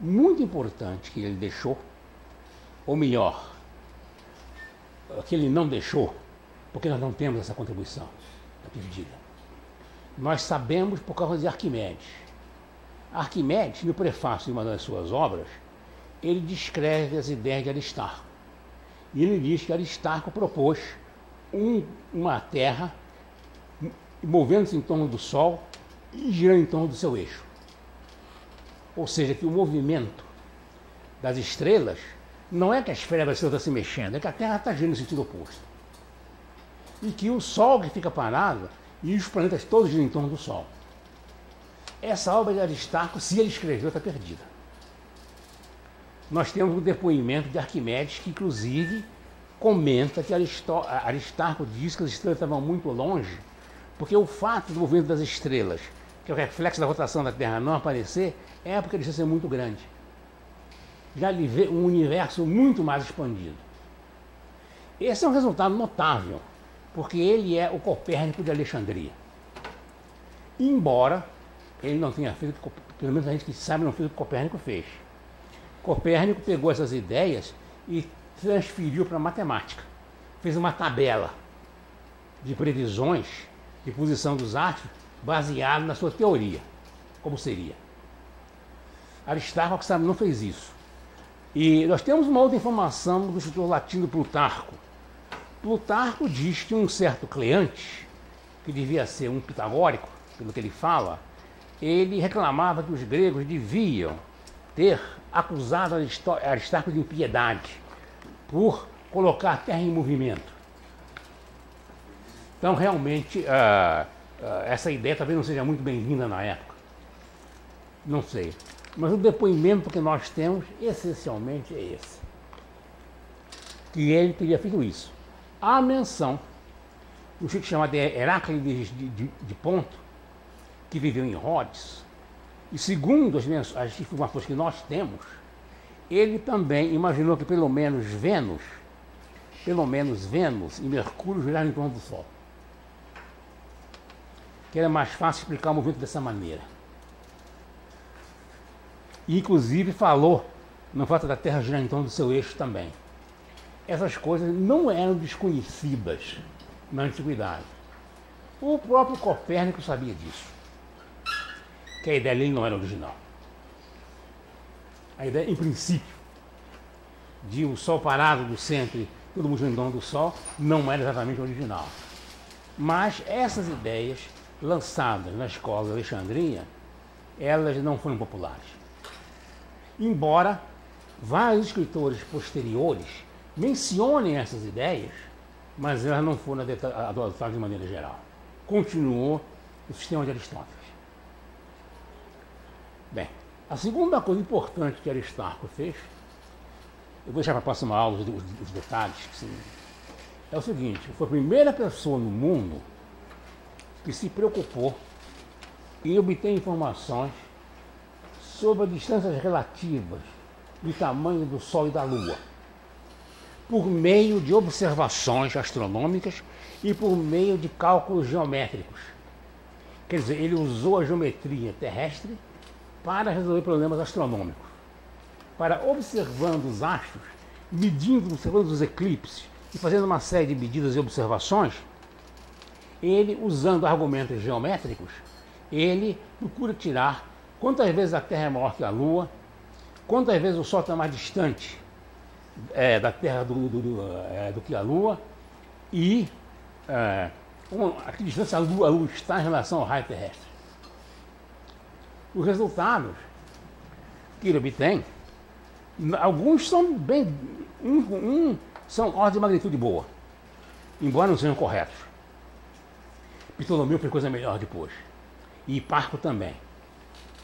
muito importante que ele deixou, ou melhor, que ele não deixou, porque nós não temos essa contribuição, está perdida. Nós sabemos por causa de Arquimedes. Arquimedes, no prefácio de uma das suas obras, ele descreve as ideias de Aristarco. E ele diz que Aristarco propôs uma Terra movendo-se em torno do Sol e girando em torno do seu eixo. Ou seja, que o movimento das estrelas não é que a esfera da estrela está se mexendo, é que a Terra está girando no sentido oposto. E que o Sol que fica parado e os planetas todos giram em torno do Sol. Essa obra de Aristarco, se ele escreveu, está perdida. Nós temos um depoimento de Arquimedes que, inclusive, comenta que Aristarco diz que as estrelas estavam muito longe, porque o fato do movimento das estrelas, que é o reflexo da rotação da Terra, não aparecer, é porque a distância é muito grande. Já lhe vê um universo muito mais expandido. Esse é um resultado notável, porque ele é o Copérnico de Alexandria. Embora ele não tenha feito, pelo menos a gente que sabe, não fez o que Copérnico fez. Copérnico pegou essas ideias e transferiu para a matemática. Fez uma tabela de previsões de posição dos astros baseado na sua teoria, como seria. Aristarco, sabe, não fez isso. E nós temos uma outra informação do escritor latino Plutarco. Plutarco diz que um certo Cleante, que devia ser um pitagórico, pelo que ele fala, ele reclamava que os gregos deviam ter acusado Aristarco de impiedade por colocar a Terra em movimento. Então, realmente, essa ideia talvez não seja muito bem-vinda na época. Não sei. Mas o depoimento que nós temos, essencialmente, é esse. Que ele teria feito isso. Há menção do chico chamado Heráclides de Ponto, que viveu em Rhodes, e segundo as informações que nós temos, ele também imaginou que pelo menos Vênus e Mercúrio giraram em torno do Sol. Que era mais fácil explicar o movimento dessa maneira. E, inclusive, falou no fato da Terra girar em torno do seu eixo também. Essas coisas não eram desconhecidas na antiguidade. O próprio Copérnico sabia disso. Que a ideia dele não era original. A ideia, em princípio, de o Sol parado do centro e todo mundo girando em torno do Sol, não era exatamente original. Mas essas ideias, lançadas na escola de Alexandria, elas não foram populares. Embora vários escritores posteriores mencionem essas ideias, mas elas não foram adotadas de maneira geral. Continuou o sistema de Aristóteles. Bem, a segunda coisa importante que Aristarco fez, eu vou deixar para a próxima aula os detalhes, é o seguinte: foi a primeira pessoa no mundo que se preocupou em obter informações sobre as distâncias relativas do tamanho do Sol e da Lua. por meio de observações astronômicas e por meio de cálculos geométricos. Quer dizer, ele usou a geometria terrestre para resolver problemas astronômicos. Para observando os astros, observando os eclipses e fazendo uma série de medidas e observações, ele, usando argumentos geométricos, ele procura tirar quantas vezes a Terra é maior que a Lua, quantas vezes o Sol está mais distante da Terra do que a Lua e a que distância a Lua está em relação ao raio terrestre. Os resultados que ele obtém, alguns são bem... são ordem de magnitude boa, embora não sejam corretos. Ptolomeu fez coisa melhor depois. E Hiparco também,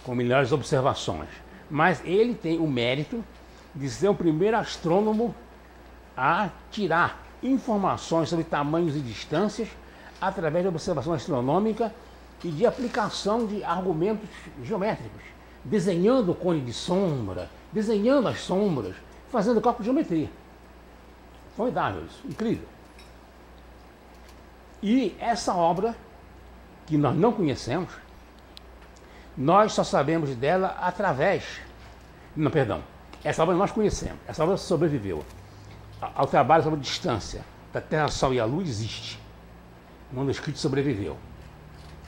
com melhores observações. Mas ele tem o mérito de ser o primeiro astrônomo a tirar informações sobre tamanhos e distâncias através de observação astronômica e de aplicação de argumentos geométricos, desenhando o cone de sombra, desenhando as sombras, fazendo cálculo de geometria. Formidável isso, incrível. E essa obra, que nós não conhecemos, nós só sabemos dela através... Não, perdão. Essa obra nós conhecemos. Essa obra sobreviveu ao trabalho sobre a distância da Terra, Sol e a Lua. Existe. O manuscrito sobreviveu.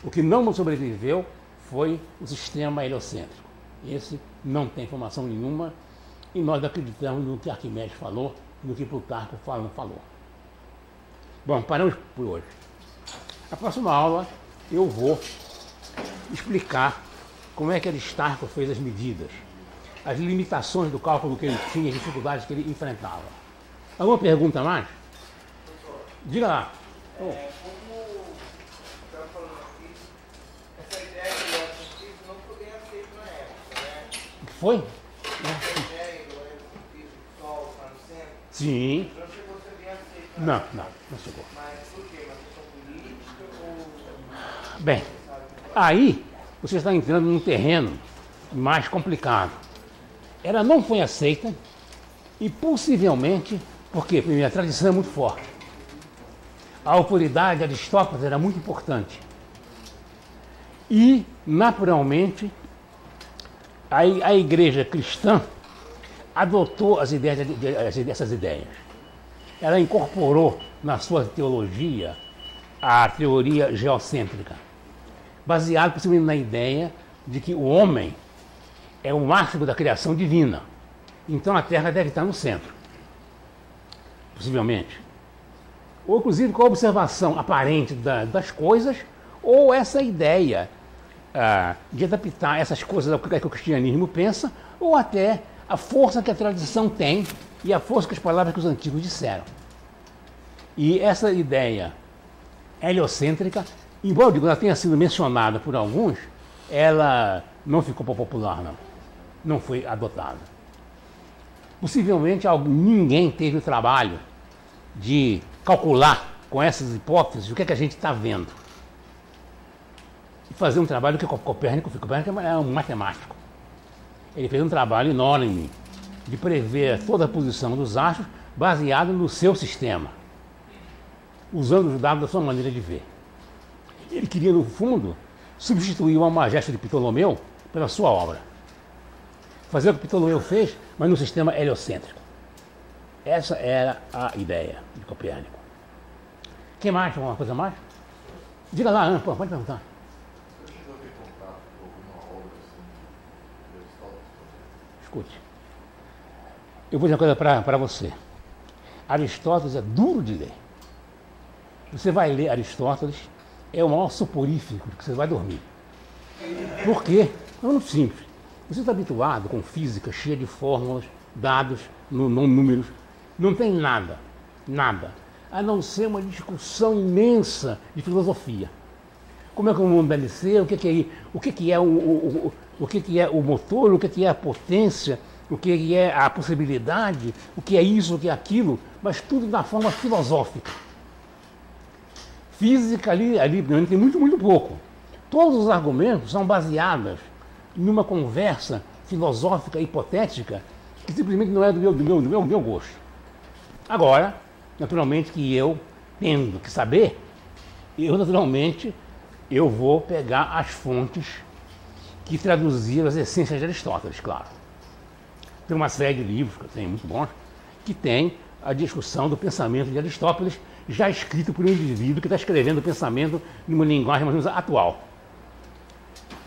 O que não sobreviveu foi o sistema heliocêntrico. Esse não tem informação nenhuma e nós acreditamos no que Arquimedes falou e no que Plutarco falou. Bom, paramos por hoje. Na próxima aula eu vou explicar como é que Aristarco fez as medidas, as limitações do cálculo que ele tinha, as dificuldades que ele enfrentava. Alguma pergunta mais? Diga lá. Como estava falando aqui, essa ideia do heliocentrismo não foi bem aceita na época, né? Foi? Essa ideia do heliocentrismo, do Sol está no centro, Sim. não chegou a ser bem aceita na época. Não chegou. Mas por quê? Uma questão política ou... Bem, aí você está entrando num terreno mais complicado. Ela não foi aceita e possivelmente, porque primeiro, a tradição é muito forte. A autoridade de Aristóteles era muito importante. E, naturalmente, a igreja cristã adotou as ideias, essas ideias. Ela incorporou na sua teologia a teoria geocêntrica, baseado possivelmente na ideia de que o homem é o máximo da criação divina. Então a Terra deve estar no centro, possivelmente. Ou inclusive com a observação aparente das coisas, ou essa ideia de adaptar essas coisas ao que o cristianismo pensa, ou até a força que a tradição tem e a força que as palavras que os antigos disseram. E essa ideia heliocêntrica, embora eu diga, ela tenha sido mencionada por alguns, ela não ficou popular, não foi adotada. Possivelmente ninguém teve o trabalho de calcular com essas hipóteses o que é que a gente está vendo. E fazer um trabalho que Copérnico é um matemático. Ele fez um trabalho enorme de prever toda a posição dos astros baseado no seu sistema, usando os dados da sua maneira de ver. Ele queria, no fundo, substituir o Almageste de Ptolomeu pela sua obra. Fazer o que Ptolomeu fez, mas no sistema heliocêntrico. Essa era a ideia de Copérnico. Quem mais? Alguma coisa mais? Diga lá, Ana, pode perguntar. Você chegou a ter contato com alguma obra assim de Aristóteles? Escute. Eu vou dizer uma coisa para você. Aristóteles é duro de ler. Você vai ler Aristóteles, é o maior soporífico que você vai dormir. Por quê? É muito simples. Você está habituado com física cheia de fórmulas, dados, números. Não tem nada, a não ser uma discussão imensa de filosofia. Como é que o mundo deve ser, o que é o motor, o que é a potência, o que é a possibilidade, o que é isso, o que é aquilo, mas tudo da forma filosófica. Física ali tem muito pouco. Todos os argumentos são baseados numa conversa filosófica hipotética que simplesmente não é do meu gosto. Agora, naturalmente que eu, tendo que saber, eu vou pegar as fontes que traduziram as essências de Aristóteles, claro. Tem uma série de livros que eu tenho muito bons, que tem a discussão do pensamento de Aristóteles, já escrito por um indivíduo que está escrevendo o pensamento numa linguagem mais ou menos atual.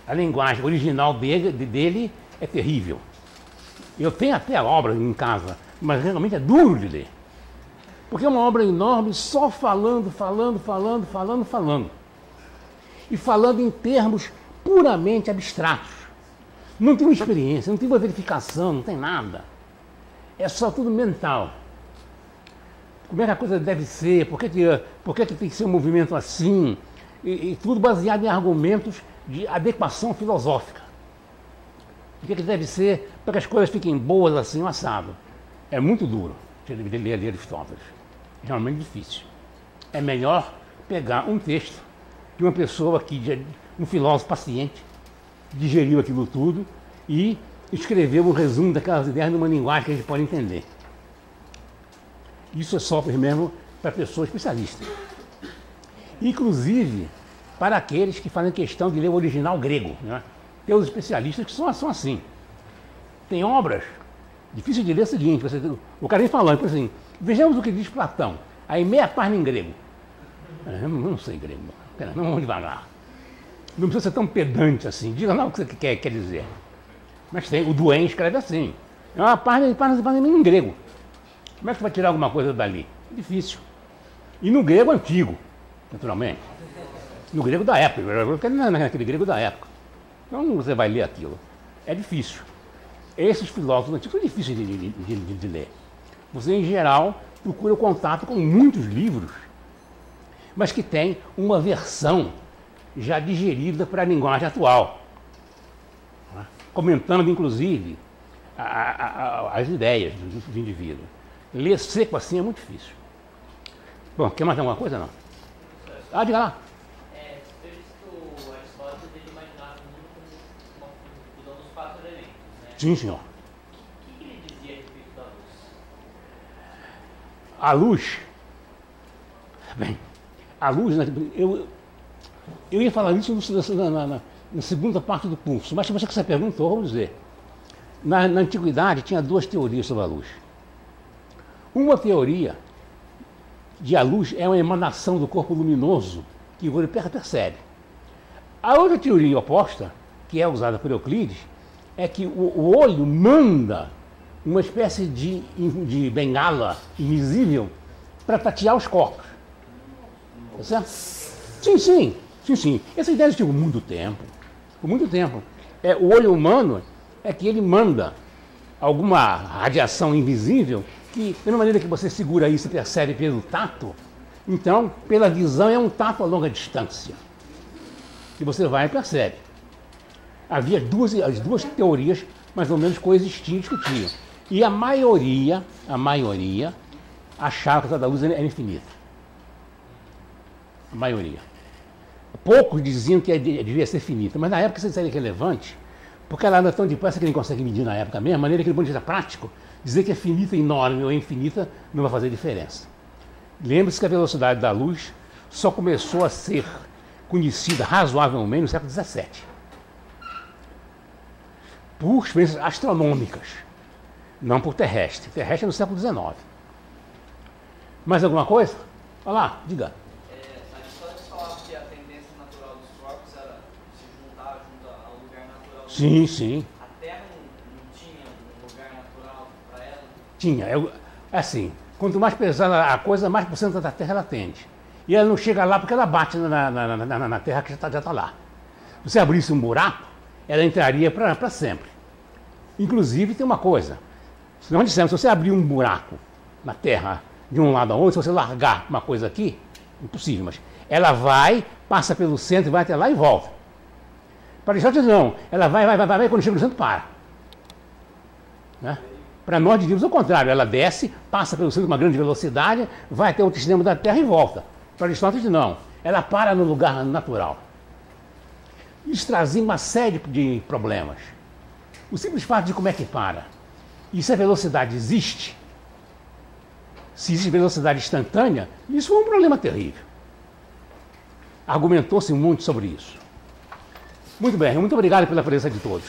A linguagem original dele é terrível. Eu tenho até a obra em casa, mas realmente é duro de ler. Porque é uma obra enorme, só falando. E falando em termos puramente abstratos. Não tem uma experiência, não tem uma verificação, não tem nada. É só tudo mental. Como é que a coisa deve ser, por que tem que ser um movimento assim, e tudo baseado em argumentos de adequação filosófica. O que deve ser para que as coisas fiquem boas assim, um assado. É muito duro de ler Aristóteles. É realmente difícil. É melhor pegar um texto de uma pessoa um filósofo paciente, digeriu aquilo tudo e escreveu um resumo daquelas ideias numa linguagem que a gente pode entender. Isso é software mesmo para pessoas especialistas. Inclusive para aqueles que fazem questão de ler o original grego. Né? Tem os especialistas que são assim. Tem obras difíceis de ler, é o seguinte, o cara vem falando, assim, vejamos o que diz Platão. Aí meia página em grego. Eu não sei grego, não, vamos devagar. Não precisa ser tão pedante assim, diga lá o que você quer dizer. Mas tem, o Duane escreve assim. É uma página em grego. Como é que você vai tirar alguma coisa dali? Difícil. E no grego antigo, naturalmente. No grego da época, porque não é naquele grego da época. Então você vai ler aquilo. É difícil. Esses filósofos antigos são difíceis de ler. Você, em geral, procura o contato com muitos livros, mas que tem uma versão já digerida para a linguagem atual. Comentando, inclusive, as ideias do indivíduo. Ler seco assim é muito difícil. Bom, quer mais alguma coisa, não? Diga lá. Eu disse que o Aristóteles ele imaginava o mundo como uma fusão dos 4 elementos, né? Sim, senhor. O que ele dizia a respeito da luz? A luz... Bem, a luz... Eu ia falar isso na segunda parte do curso, mas se você perguntou, vamos dizer. Na antiguidade tinha 2 teorias sobre a luz. Uma teoria de a luz é uma emanação do corpo luminoso que o olho percebe. A outra teoria oposta, que é usada por Euclides, é que o olho manda uma espécie de bengala invisível para tatear os corpos. Tá certo? Sim. Essa ideia existiu por muito tempo. Por muito tempo. O olho humano é que ele manda alguma radiação invisível que, pela maneira que você segura isso e percebe pelo tato, então, pela visão, é um tato a longa distância. Que você vai e percebe. Havia as duas teorias mais ou menos coexistiam e discutiam. E a maioria achava que a velocidade da luz era infinita. A maioria. Poucos diziam que devia ser finita, mas na época isso seria relevante, porque ela anda tão depressa que ninguém consegue medir na época mesmo, de maneira que, do ponto de vista prático, dizer que é finita, enorme ou infinita não vai fazer diferença. Lembre-se que a velocidade da luz só começou a ser conhecida razoavelmente no século XVII. Por experiências astronômicas, não por terrestre. Terrestre é no século XIX. Mais alguma coisa? Olha lá, diga. Aristóteles falava que a tendência natural dos corpos era se juntar junto ao lugar natural. Sim. A Terra não tinha um lugar natural para ela? Tinha. Assim, quanto mais pesada a coisa, mais por cento da Terra ela tende. E ela não chega lá porque ela bate na Terra que já está lá. Se você abrisse um buraco, ela entraria para sempre. Inclusive, tem uma coisa. Nós dissemos, se você abrir um buraco na Terra de um lado a outro, se você largar uma coisa aqui, impossível, mas ela vai, passa pelo centro, vai até lá e volta. Para Aristóteles não, ela vai, quando chega no centro, para. Né? Para nós diríamos o contrário, ela desce, passa pelo centro com uma grande velocidade, vai até outro extremo da Terra e volta. Para Aristóteles não, ela para no lugar natural. Isso trazia uma série de problemas. O simples fato de como é que para, e se a velocidade existe, se existe velocidade instantânea, isso foi um problema terrível. Argumentou-se muito sobre isso. Muito bem, muito obrigado pela presença de todos.